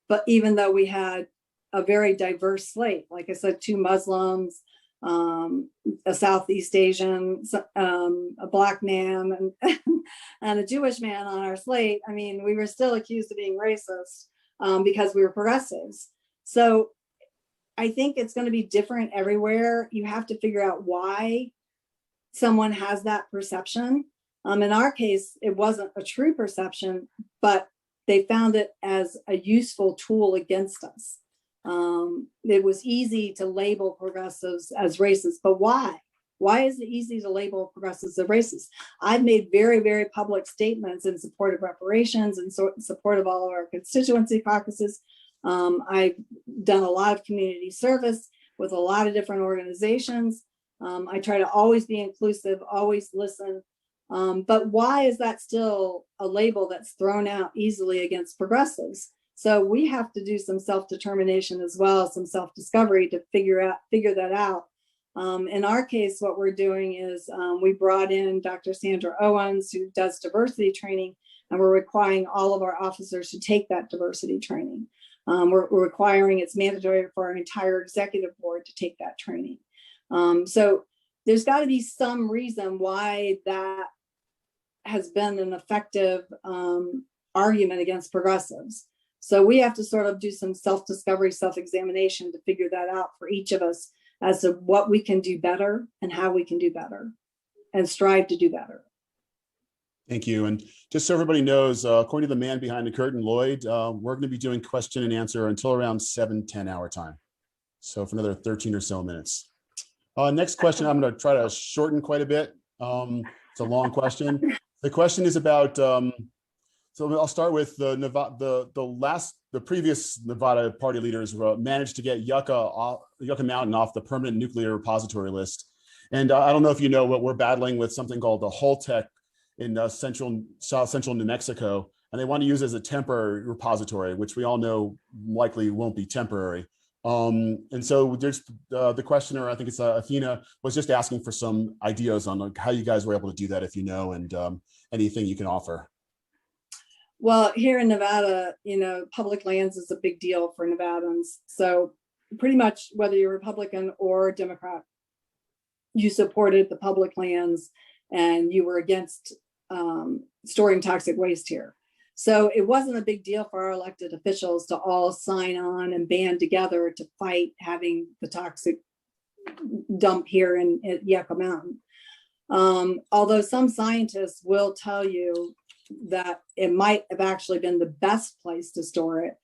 But even though we had a very diverse slate, like I said, 2 Muslims, a Southeast Asian, a Black man, and a Jewish man on our slate, I mean, we were still accused of being racist because we were progressives. So I think it's going to be different everywhere. You have to figure out why someone has that perception. In our case, it wasn't a true perception, but they found it as a useful tool against us. It was easy to label progressives as racist, but why? Why is it easy to label progressives as racist? I've made very, very public statements in support of reparations and support of all of our constituency caucuses. I've done a lot of community service with a lot of different organizations. I try to always be inclusive, always listen. But why is that still a label that's thrown out easily against progressives? So we have to do some self-determination as well, some self-discovery to figure that out. In our case, what we're doing is we brought in Dr. Sandra Owens, who does diversity training, and we're requiring all of our officers to take that diversity training. We're requiring, it's mandatory for our entire executive board to take that training. So there's got to be some reason why that has been an effective argument against progressives. So we have to sort of do some self-discovery, self-examination to figure that out for each of us as to what we can do better and how we can do better and strive to do better. Thank you. And just so everybody knows, according to the man behind the curtain, Lloyd, we're going to be doing question and answer until around 7:10 our time. So for another 13 or so minutes. Next question, I'm going to try to shorten quite a bit. It's a long question. The question is about, so I'll start with the previous Nevada party leaders managed to get Yucca Mountain off the permanent nuclear repository list. And I don't know if you know, what we're battling with something called the Holtec in South Central New Mexico, and they want to use it as a temporary repository, which we all know likely won't be temporary. And so there's the questioner, I think it's Athena, was just asking for some ideas on like how you guys were able to do that, if you know, and anything you can offer. Well, here in Nevada, public lands is a big deal for Nevadans. So pretty much whether you're Republican or Democrat, you supported the public lands and you were against storing toxic waste here. So it wasn't a big deal for our elected officials to all sign on and band together to fight having the toxic dump here at Yucca Mountain. Although some scientists will tell you that it might have actually been the best place to store it.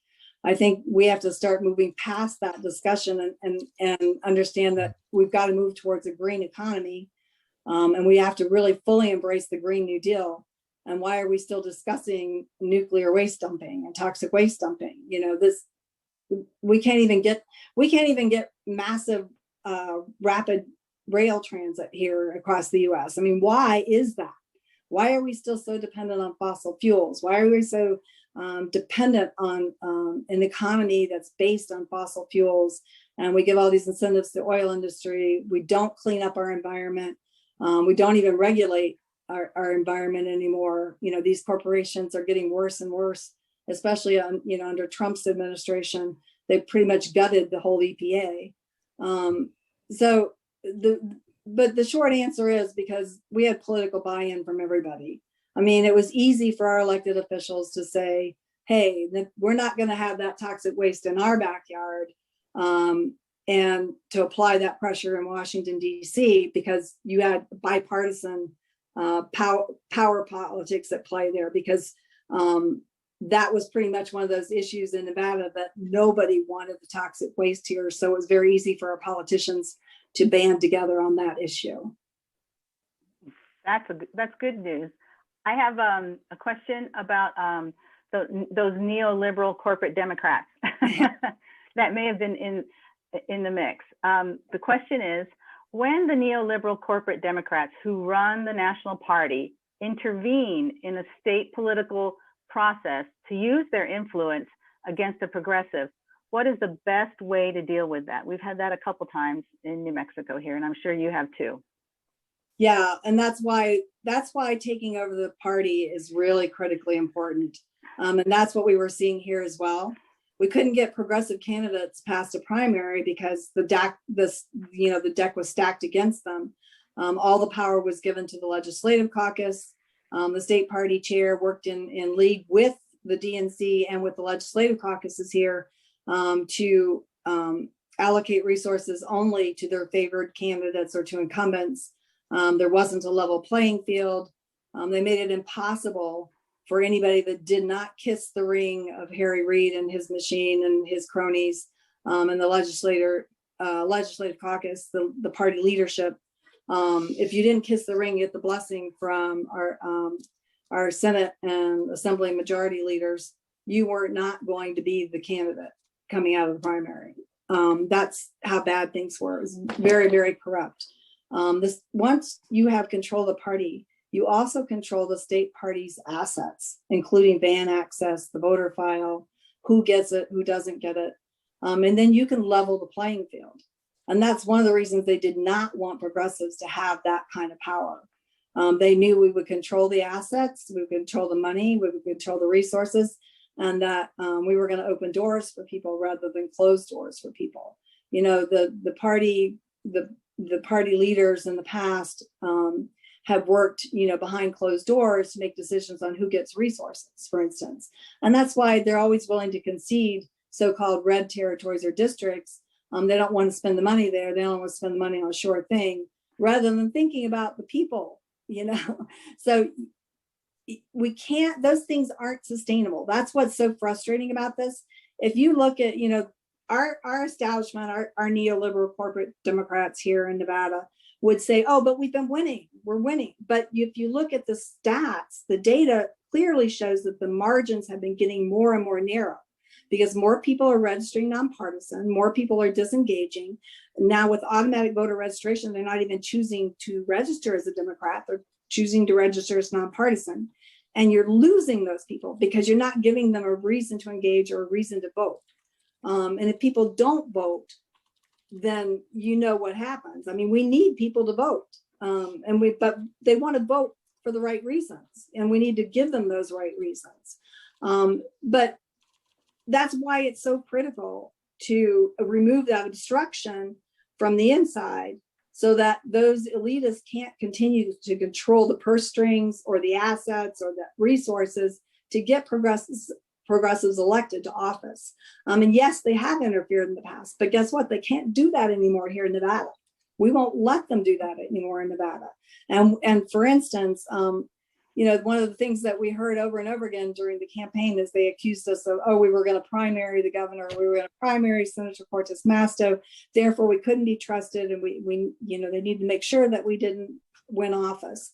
I think we have to start moving past that discussion and understand that we've got to move towards a green economy. And we have to really fully embrace the Green New Deal. And why are we still discussing nuclear waste dumping and toxic waste dumping? We can't even get massive rapid rail transit here across the US. I mean, why is that? Why are we still so dependent on fossil fuels? Why are we so dependent on an economy that's based on fossil fuels? And we give all these incentives to the oil industry. We don't clean up our environment. We don't even regulate our environment anymore. These corporations are getting worse and worse, especially under Trump's administration. They pretty much gutted the whole EPA. But the short answer is because we had political buy-in from everybody. I mean, it was easy for our elected officials to say, hey, we're not going to have that toxic waste in our backyard, and to apply that pressure in Washington, D.C., because you had bipartisan power politics at play there, because that was pretty much one of those issues in Nevada that nobody wanted the toxic waste here. So it was very easy for our politicians to band together on that issue. That's good news. I have a question about those neoliberal corporate Democrats that may have been in the mix. The question is, when the neoliberal corporate Democrats who run the national party intervene in a state political process to use their influence against a progressive, what is the best way to deal with that? We've had that a couple times in New Mexico here, and I'm sure you have too. Yeah, and that's why taking over the party is really critically important. And that's what we were seeing here as well. We couldn't get progressive candidates past a primary because the deck was stacked against them. All the power was given to the legislative caucus. The state party chair worked in league with the DNC and with the legislative caucuses here to allocate resources only to their favored candidates or to incumbents. There wasn't a level playing field. They made it impossible for anybody that did not kiss the ring of Harry Reid and his machine and his cronies and the legislative caucus, the party leadership, If you didn't kiss the ring, get the blessing from our Senate and Assembly majority leaders, you were not going to be the candidate coming out of the primary. That's how bad things were. It was very, very corrupt. Once you have control of the party, you also control the state party's assets, including van access, the voter file, who gets it, who doesn't get it. And then you can level the playing field. And that's one of the reasons they did not want progressives to have that kind of power. They knew we would control the assets, we would control the money, we would control the resources, and that we were going to open doors for people rather than close doors for people. You know, the party leaders in the past have worked, you know, behind closed doors to make decisions on who gets resources, for instance. And that's why they're always willing to concede so-called red territories or districts. They don't want to spend the money there. They don't want to spend the money on a sure thing, rather than thinking about the people, you know. So we can't, those things aren't sustainable. That's what's so frustrating about this. If you look at, you know, our establishment, our neoliberal corporate Democrats here in Nevada would say, oh, but we've been winning, we're winning. But if you look at the stats, the data clearly shows that the margins have been getting more and more narrow, because more people are registering nonpartisan, more people are disengaging. Now with automatic voter registration, they're not even choosing to register as a Democrat, they're choosing to register as nonpartisan. And you're losing those people because you're not giving them a reason to engage or a reason to vote. And if people don't vote, then you know what happens. I mean, we need people to vote, but they want to vote for the right reasons, and we need to give them those right reasons. But that's why it's so critical to remove that obstruction from the inside, so that those elitists can't continue to control the purse strings or the assets or the resources to get progressives elected to office. And yes, they have interfered in the past, but guess what? They can't do that anymore here in Nevada. We won't let them do that anymore in Nevada. And for instance, you know, one of the things that we heard over and over again during the campaign is they accused us of, oh, we were going to primary the governor, we were going to primary Senator Cortez Masto, therefore we couldn't be trusted, and we you know, they need to make sure that we didn't win office.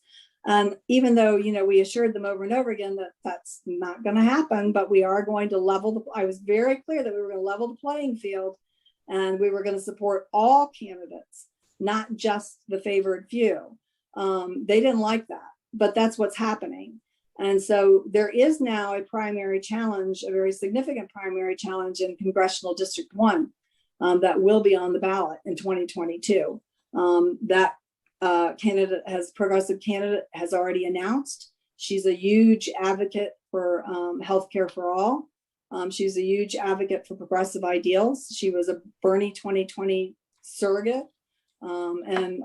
Even though, you know, we assured them over and over again that that's not going to happen, but we are going to level I was very clear that we were going to level the playing field, and we were going to support all candidates, not just the favored few. They didn't like that, but that's what's happening. And so there is now a primary challenge, a very significant primary challenge in Congressional District 1 that will be on the ballot in 2022. That progressive candidate has already announced. She's a huge advocate for healthcare for all. She's a huge advocate for progressive ideals. She was a Bernie 2020 surrogate. And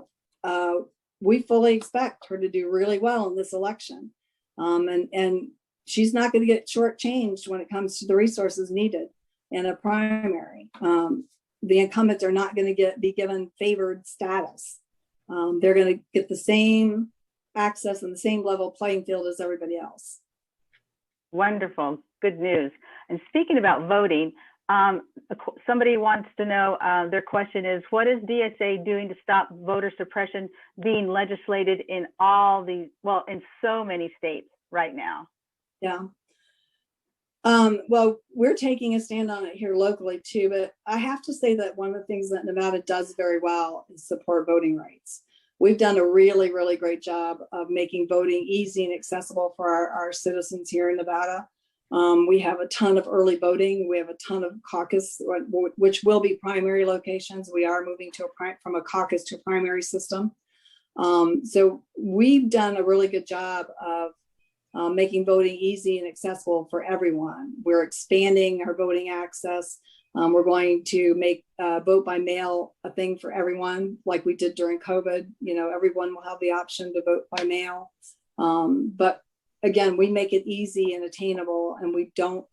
we fully expect her to do really well in this election. And she's not going to get shortchanged when it comes to the resources needed in a primary. The incumbents are not going to be given favored status. They're going to get the same access and the same level playing field as everybody else. Wonderful, good news. And speaking about voting, somebody wants to know, their question is, what is DSA doing to stop voter suppression being legislated in in so many states right now? Yeah. Well, we're taking a stand on it here locally too, but I have to say that one of the things that Nevada does very well is support voting rights. We've done a really, really great job of making voting easy and accessible for our citizens here in Nevada. We have a ton of early voting. We have a ton of caucus, which will be primary locations. We are moving from a caucus to a primary system. So we've done a really good job of making voting easy and accessible for everyone. We're expanding our voting access. We're going to make vote by mail a thing for everyone, like we did during COVID. You know, everyone will have the option to vote by mail. But again, we make it easy and attainable, and we don't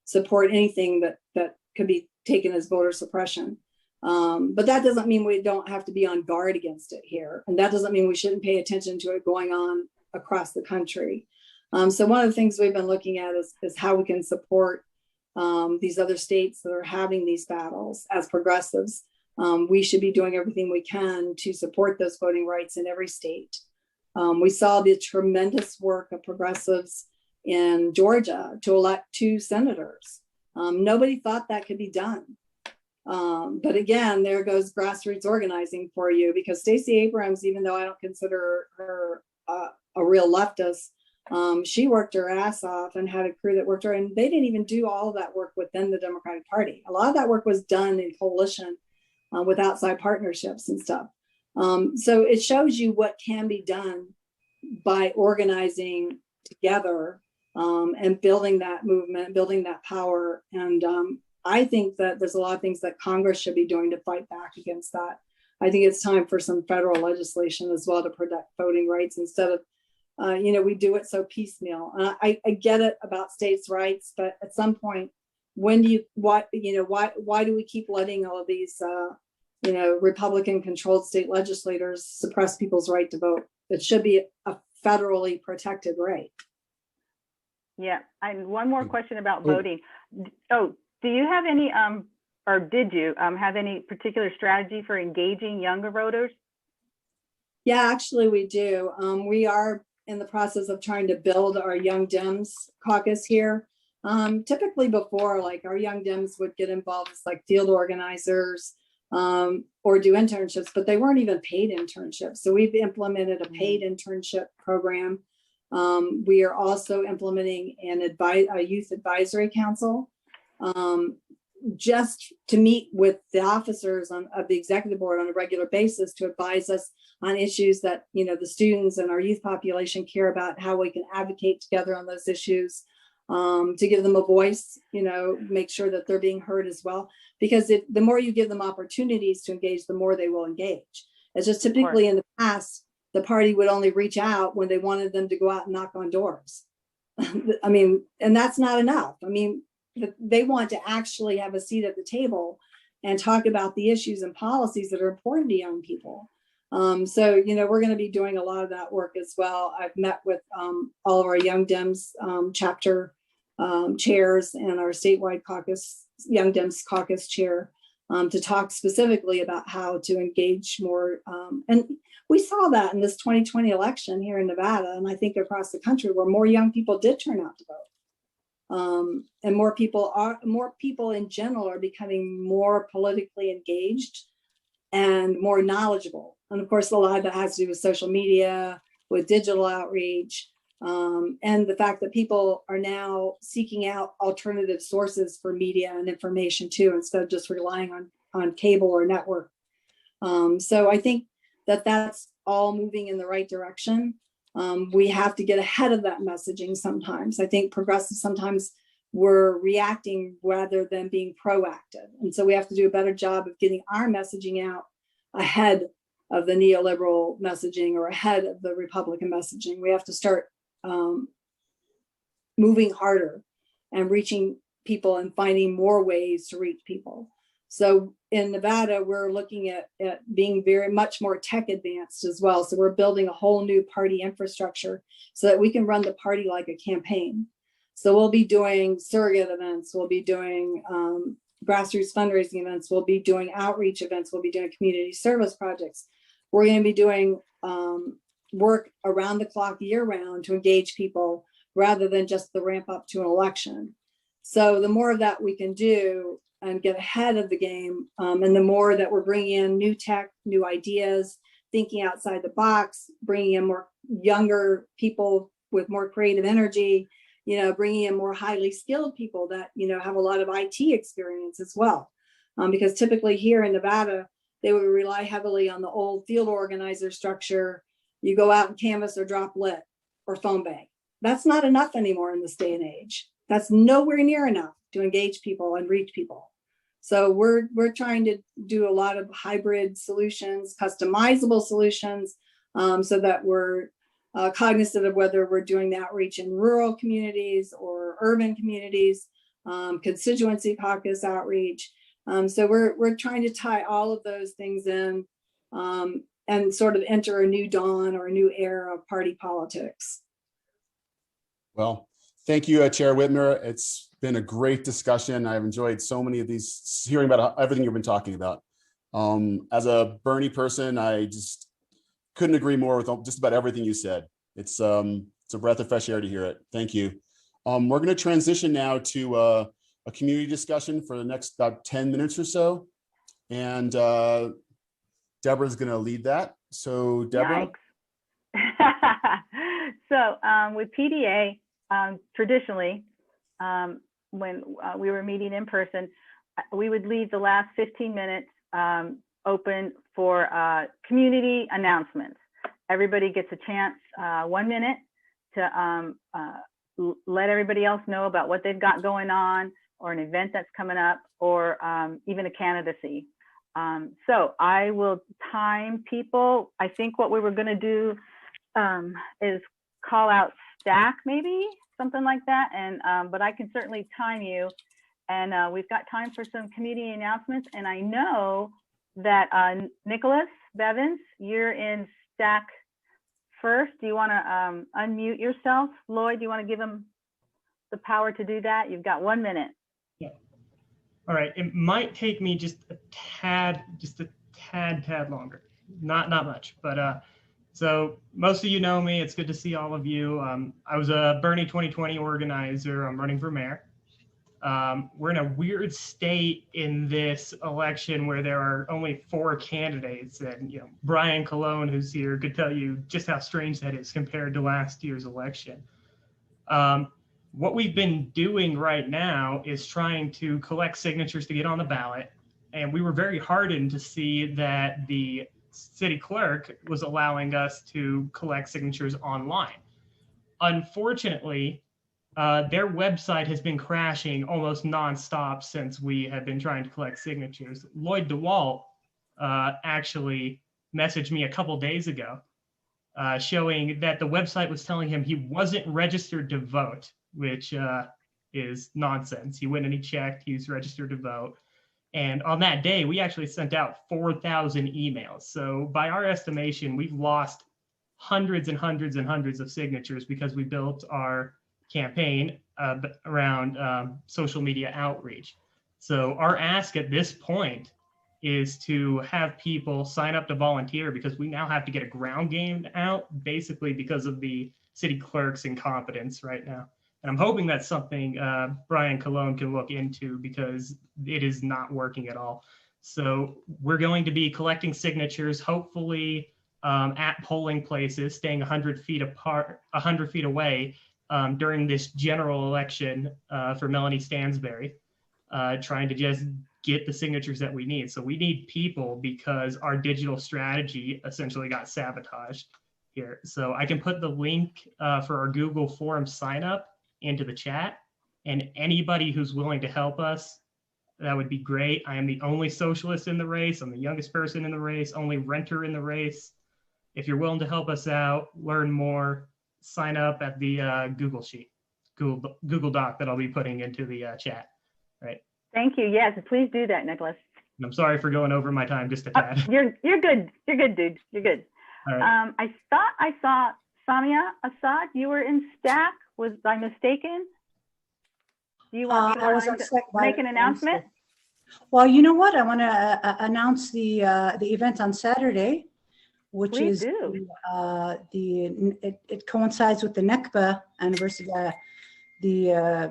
support anything that could be taken as voter suppression. But that doesn't mean we don't have to be on guard against it here. And that doesn't mean we shouldn't pay attention to it going on across the country. So one of the things we've been looking at is how we can support these other states that are having these battles as progressives. we should be doing everything we can to support those voting rights in every state. We saw the tremendous work of progressives in Georgia to elect 2 senators. Nobody thought that could be done. But again, there goes grassroots organizing for you, because Stacey Abrams, even though I don't consider her a real leftist, she worked her ass off and had a crew that worked her, and they didn't even do all of that work within the Democratic Party. A lot of that work was done in coalition with outside partnerships and stuff. So it shows you what can be done by organizing together and building that movement, building that power. And I think that there's a lot of things that Congress should be doing to fight back against that. I think it's time for some federal legislation as well to protect voting rights instead of, we do it so piecemeal. I get it about states' rights, but at some point, why do we keep letting all of these, Republican-controlled state legislators suppress people's right to vote? It should be a federally protected right. Yeah, and one more question about voting. Oh, do you have any, or did you have any particular strategy for engaging younger voters? Yeah, actually we do. We are in the process of trying to build our Young Dems caucus here. Typically before, like, our Young Dems would get involved as like field organizers or do internships, but they weren't even paid internships. So we've implemented a paid internship program. We are also implementing a youth advisory council just to meet with the officers of the executive board on a regular basis to advise us on issues that, the students and our youth population care about, how we can advocate together on those issues, to give them a voice, make sure that they're being heard as well. Because the more you give them opportunities to engage, the more they will engage. It's just typically in the past, the party would only reach out when they wanted them to go out and knock on doors. I mean, and that's not enough. I mean, they want to actually have a seat at the table and talk about the issues and policies that are important to young people. So, we're going to be doing a lot of that work as well. I've met with all of our Young Dems chapter chairs and our statewide caucus, Young Dems caucus chair, to talk specifically about how to engage more. And we saw that in this 2020 election here in Nevada, and I think across the country, where more young people did turn out to vote. And more people in general are becoming more politically engaged and more knowledgeable. And of course, a lot of that has to do with social media, with digital outreach, and the fact that people are now seeking out alternative sources for media and information too, instead of just relying on cable or network. So I think that that's all moving in the right direction. We have to get ahead of that messaging sometimes. I think progressives sometimes we're reacting rather than being proactive. And so we have to do a better job of getting our messaging out ahead of the neoliberal messaging or ahead of the Republican messaging. We have to start moving harder and reaching people and finding more ways to reach people. So in Nevada, we're looking at being very much more tech advanced as well. So we're building a whole new party infrastructure so that we can run the party like a campaign. So we'll be doing surrogate events, we'll be doing grassroots fundraising events, we'll be doing outreach events, we'll be doing community service projects. We're going to be doing work around the clock year round to engage people rather than just the ramp up to an election. So the more of that we can do and get ahead of the game, and the more that we're bringing in new tech, new ideas, thinking outside the box, bringing in more younger people with more creative energy, bringing in more highly skilled people that, have a lot of IT experience as well. Because typically here in Nevada, they would rely heavily on the old field organizer structure. You go out and canvas or drop lit or phone bank. That's not enough anymore in this day and age. That's nowhere near enough to engage people and reach people. So we're trying to do a lot of hybrid solutions, customizable solutions, so that we're cognizant of whether we're doing the outreach in rural communities or urban communities, constituency caucus outreach. So we're trying to tie all of those things in and sort of enter a new dawn or a new era of party politics. Well, thank you, Chair Whitmer. It's been a great discussion. I've enjoyed so many of these, hearing about everything you've been talking about. As a Bernie person, I just couldn't agree more with just about everything you said. It's a breath of fresh air to hear it. Thank you. We're going to transition now to a community discussion for the next about 10 minutes or so. And Deborah's going to lead that. So Deborah. So with PDA, traditionally, when we were meeting in person, we would leave the last 15 minutes open for community announcements. Everybody gets a chance, 1 minute, to let everybody else know about what they've got going on, or an event that's coming up, or even a candidacy. So I will time people. I think what we were going to do is call out stack, maybe something like that. And but I can certainly time you. And we've got time for some community announcements. And I know that Nicholas Bevins, you're in stack first. Do you want to unmute yourself? Lloyd, do you want to give him the power to do that? You've got 1 minute. Yeah. All right. It might take me just a tad longer. Not much, but so most of you know me. It's good to see all of you. I was a Bernie 2020 organizer. I'm running for mayor. We're in a weird state in this election where there are only 4 candidates, and Brian Colon, who's here, could tell you just how strange that is compared to last year's election. What we've been doing right now is trying to collect signatures to get on the ballot, and we were very heartened to see that the city clerk was allowing us to collect signatures online. Unfortunately, their website has been crashing almost nonstop since we have been trying to collect signatures. Lloyd DeWalt actually messaged me a couple days ago showing that the website was telling him he wasn't registered to vote, which is nonsense. He went and he checked, he's registered to vote. And on that day, we actually sent out 4,000 emails. So by our estimation, we've lost hundreds and hundreds and hundreds of signatures because we built our campaign around social media outreach. So our ask at this point is to have people sign up to volunteer, because we now have to get a ground game out, basically because of the city clerk's incompetence right now. And I'm hoping that's something Brian Colon can look into, because it is not working at all. So we're going to be collecting signatures, hopefully at polling places, staying 100 feet apart, 100 feet away during this general election for Melanie Stansberry, trying to just get the signatures that we need. So we need people, because our digital strategy essentially got sabotaged here. So I can put the link for our Google Form sign up into the chat, and anybody who's willing to help us, that would be great. I am the only socialist in the race. I'm the youngest person in the race, only renter in the race. If you're willing to help us out, learn more, sign up at the Google sheet, Google Doc that I'll be putting into the chat. Right. Thank you. Yes, please do that, Nicholas. And I'm sorry for going over my time just a tad. You're good. You're good, dude. You're good. All right. I thought I saw Samia Assad. You were in stack. Was I mistaken? Do you want to make an announcement? Well, you know what? I want to announce the event on Saturday, which Please is it coincides with the Nakba anniversary, the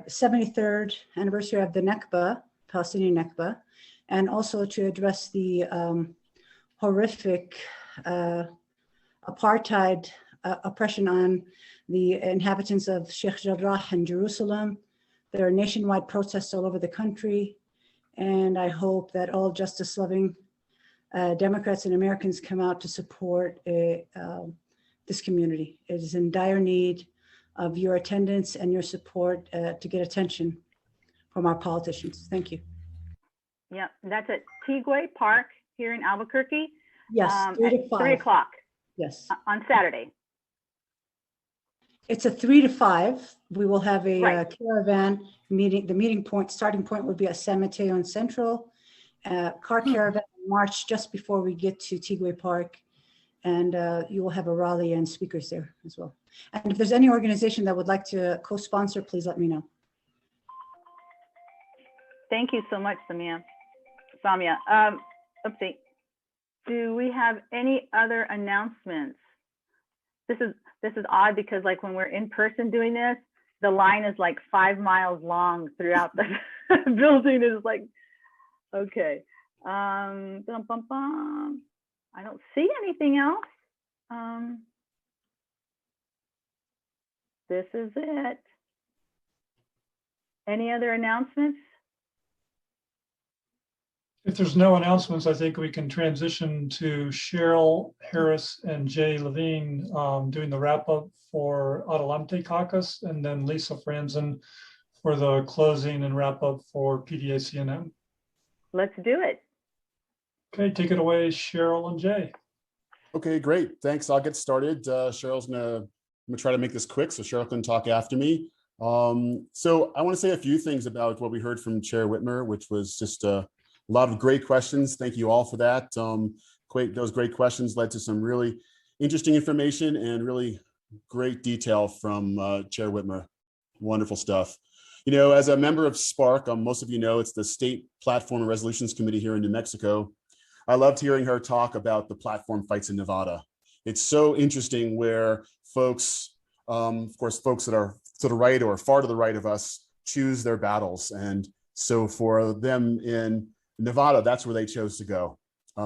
73rd anniversary of the Nakba, Palestinian Nakba, and also to address the horrific apartheid oppression on the inhabitants of Sheikh Jarrah in Jerusalem. There are nationwide protests all over the country, and I hope that all justice-loving Democrats and Americans come out to support this community. It is in dire need of your attendance and your support to get attention from our politicians. Thank you. Yeah, that's at Tigway Park here in Albuquerque. Yes, 3 to 5. 3 o'clock. Yes. On Saturday. It's a 3 to 5. We will have a Right. caravan meeting. The starting point would be at San Mateo and Central. Car caravan march just before we get to Tigway Park. And you will have a rally and speakers there as well. And if there's any organization that would like to co-sponsor, please let me know. Thank you so much, Samia. Let's see. do we have any other announcements? This is odd because like when we're in person doing this, the line is like 5 miles long throughout the building. Is like, okay. I don't see anything else. This is it. Any other announcements? If there's no announcements, I think we can transition to Cheryl Harris and Jay Levine doing the wrap up for Adelante Caucus, and then Lisa Franzen for the closing and wrap up for PDACNM. Let's do it. Okay, take it away, Cheryl and Jay. Okay, great. Thanks. I'll get started. Cheryl's I'm gonna try to make this quick so Cheryl can talk after me. So I want to say a few things about what we heard from Chair Whitmer, which was just a lot of great questions. Thank you all for that. Those great questions led to some really interesting information and really great detail from Chair Whitmer. Wonderful stuff. You know, as a member of SPARC, most of you know it's the State Platform and Resolutions Committee here in New Mexico. I loved hearing her talk about the platform fights in Nevada. It's so interesting where folks, of course, folks that are to the right or far to the right of us choose their battles. And so for them in Nevada, that's where they chose to go.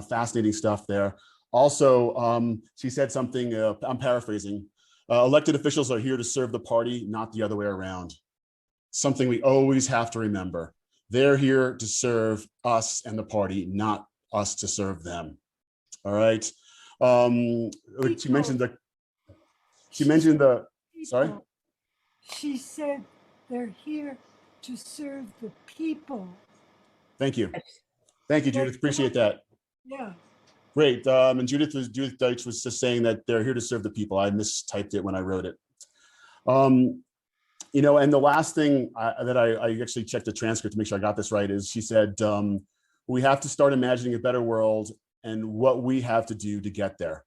Fascinating stuff there. Also, she said something, I'm paraphrasing, elected officials are here to serve the party, not the other way around. Something we always have to remember. They're here to serve us and the party, not us to serve them. All right. She mentioned the, sorry? She said they're here to serve the people. Thank you. Thank you, Judith. Appreciate that. Yeah. Great. And Judith Deitch was just saying that they're here to serve the people. I mistyped it when I wrote it. You know, and the last thing that I actually checked the transcript to make sure I got this right is she said, we have to start imagining a better world and what we have to do to get there,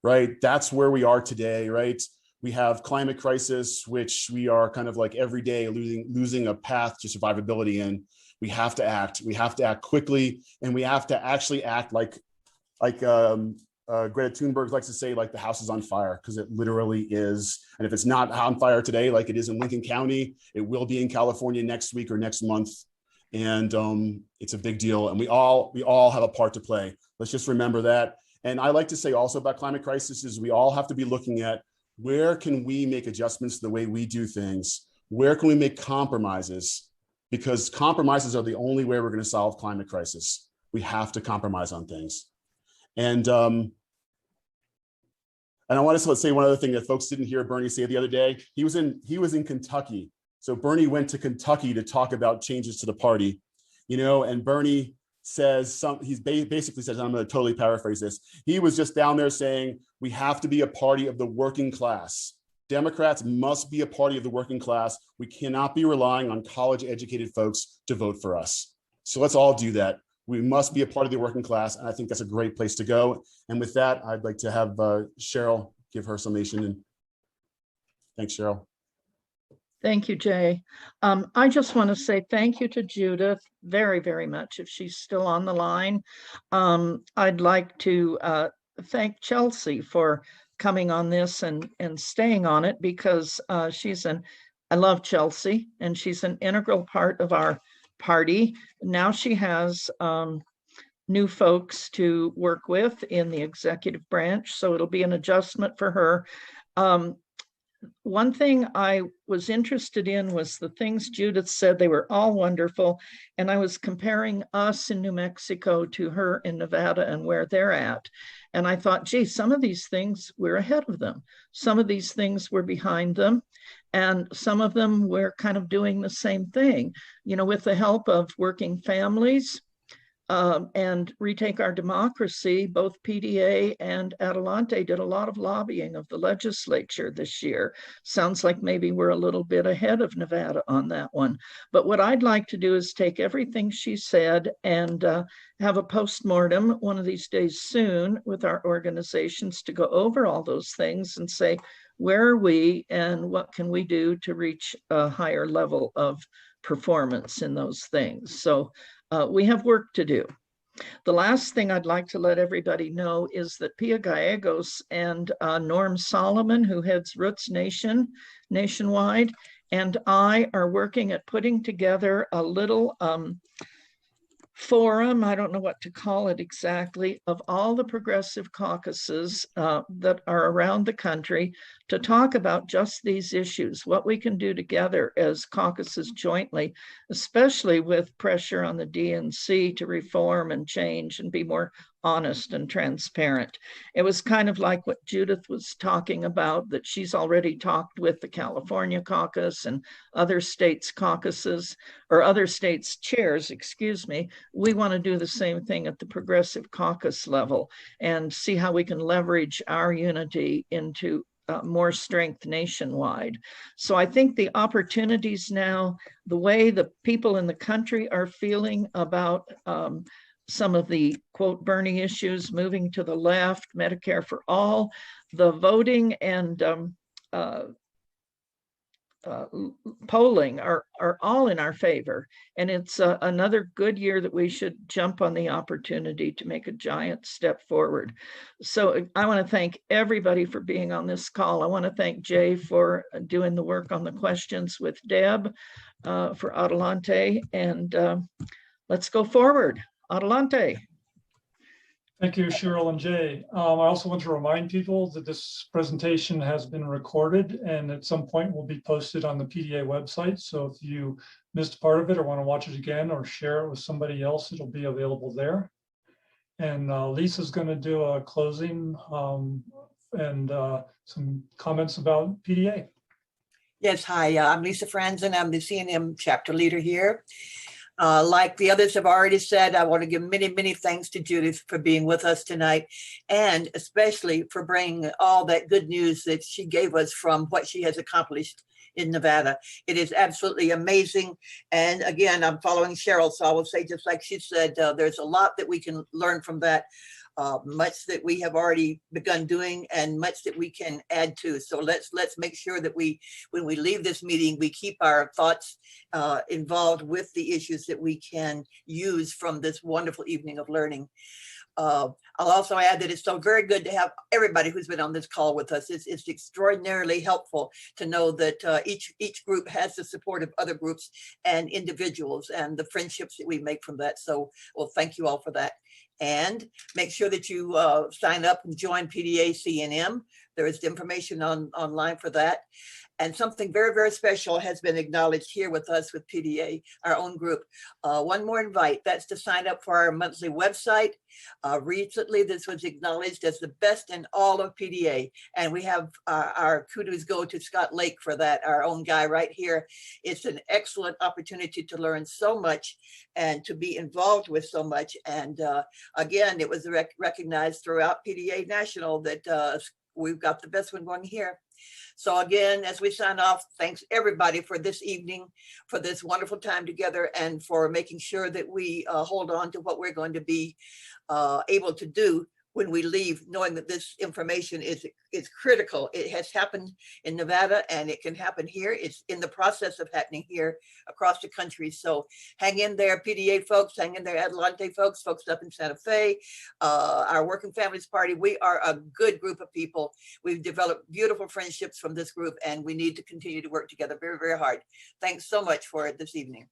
right? That's where we are today, right? We have climate crisis, which we are kind of like every day losing a path to survivability in. We have to act. We have to act quickly, and we have to actually act like Greta Thunberg likes to say, like the house is on fire, because it literally is. And if it's not on fire today, like it is in Lincoln County, it will be in California next week or next month. And it's a big deal. And we all have a part to play. Let's just remember that. And I like to say also about climate crisis is we all have to be looking at where can we make adjustments to the way we do things? Where can we make compromises? Because compromises are the only way we're going to solve climate crisis. We have to compromise on things. And I want to say one other thing that folks didn't hear Bernie say the other day. He was in Kentucky. So Bernie went to Kentucky to talk about changes to the party, you know, and Bernie says he's basically says, I'm going to totally paraphrase this. He was just down there saying, we have to be a party of the working class. Democrats must be a party of the working class. We cannot be relying on college educated folks to vote for us. So let's all do that. We must be a part of the working class. And I think that's a great place to go. And with that, I'd like to have Cheryl give her summation. And thanks, Cheryl. Thank you, Jay. I just want to say thank you to Judith very, very much. If she's still on the line, I'd like to thank Chelsea for coming on this and staying on it, because I love Chelsea, and she's an integral part of our party. Now she has new folks to work with in the executive branch, so it'll be an adjustment for her. One thing I was interested in was the things Judith said. They were all wonderful. And I was comparing us in New Mexico to her in Nevada and where they're at. And I thought, gee, some of these things we're ahead of them. Some of these things we're behind them. And some of them we're kind of doing the same thing, you know, with the help of working families and Retake Our Democracy. Both PDA and Adelante did a lot of lobbying of the legislature this year. Sounds like maybe we're a little bit ahead of Nevada on that one. But what I'd like to do is take everything she said and have a postmortem one of these days soon with our organizations to go over all those things and say, where are we and what can we do to reach a higher level of performance in those things? So we have work to do. The last thing I'd like to let everybody know is that Pia Gallegos and Norm Solomon, who heads Roots Nation nationwide, and I are working at putting together a little forum, I don't know what to call it exactly, of all the progressive caucuses that are around the country to talk about just these issues, what we can do together as caucuses jointly, especially with pressure on the DNC to reform and change and be more honest and transparent. It was kind of like what Judith was talking about, that she's already talked with the California caucus and other states' caucuses, or other states' chairs, excuse me. We want to do the same thing at the progressive caucus level and see how we can leverage our unity into more strength nationwide. So I think the opportunities now, the way the people in the country are feeling about some of the, quote, Bernie issues, moving to the left, Medicare for all, the voting and polling are all in our favor. And it's another good year that we should jump on the opportunity to make a giant step forward. So I want to thank everybody for being on this call. I want to thank Jay for doing the work on the questions with Deb for Adelante, and let's go forward. Adelante. Thank you, Cheryl and Jay. I also want to remind people that this presentation has been recorded and at some point will be posted on the PDA website. So if you missed part of it or want to watch it again or share it with somebody else, it'll be available there. And Lisa's going to do a closing and some comments about PDA. Yes, hi, I'm Lisa Franzen. I'm the CNM chapter leader here. Like the others have already said, I want to give many, many thanks to Judith for being with us tonight, and especially for bringing all that good news that she gave us from what she has accomplished in Nevada. It is absolutely amazing. And again, I'm following Cheryl, so I will say, just like she said, there's a lot that we can learn from that. Much that we have already begun doing and much that we can add to. So let's make sure that when we leave this meeting, we keep our thoughts involved with the issues that we can use from this wonderful evening of learning. I'll also add that it's so very good to have everybody who's been on this call with us. It's extraordinarily helpful to know that each group has the support of other groups and individuals and the friendships that we make from that. So, well, thank you all for that. And make sure that you sign up and join PDACNM. There is information online for that. And something very, very special has been acknowledged here with us with PDA, our own group. One more invite, that's to sign up for our monthly website. Recently, this was acknowledged as the best in all of PDA. And we have our kudos go to Scott Lake for that, our own guy right here. It's an excellent opportunity to learn so much and to be involved with so much. And again, it was recognized throughout PDA National that we've got the best one going here. So again, as we sign off, thanks everybody for this evening, for this wonderful time together, and for making sure that we hold on to what we're going to be able to do when we leave, knowing that this information is critical. It has happened in Nevada and it can happen here. It's in the process of happening here across the country. So hang in there, PDA folks, hang in there, Adelante folks up in Santa Fe, our Working Families Party. We are a good group of people. We've developed beautiful friendships from this group and we need to continue to work together very, very hard. Thanks so much for this evening.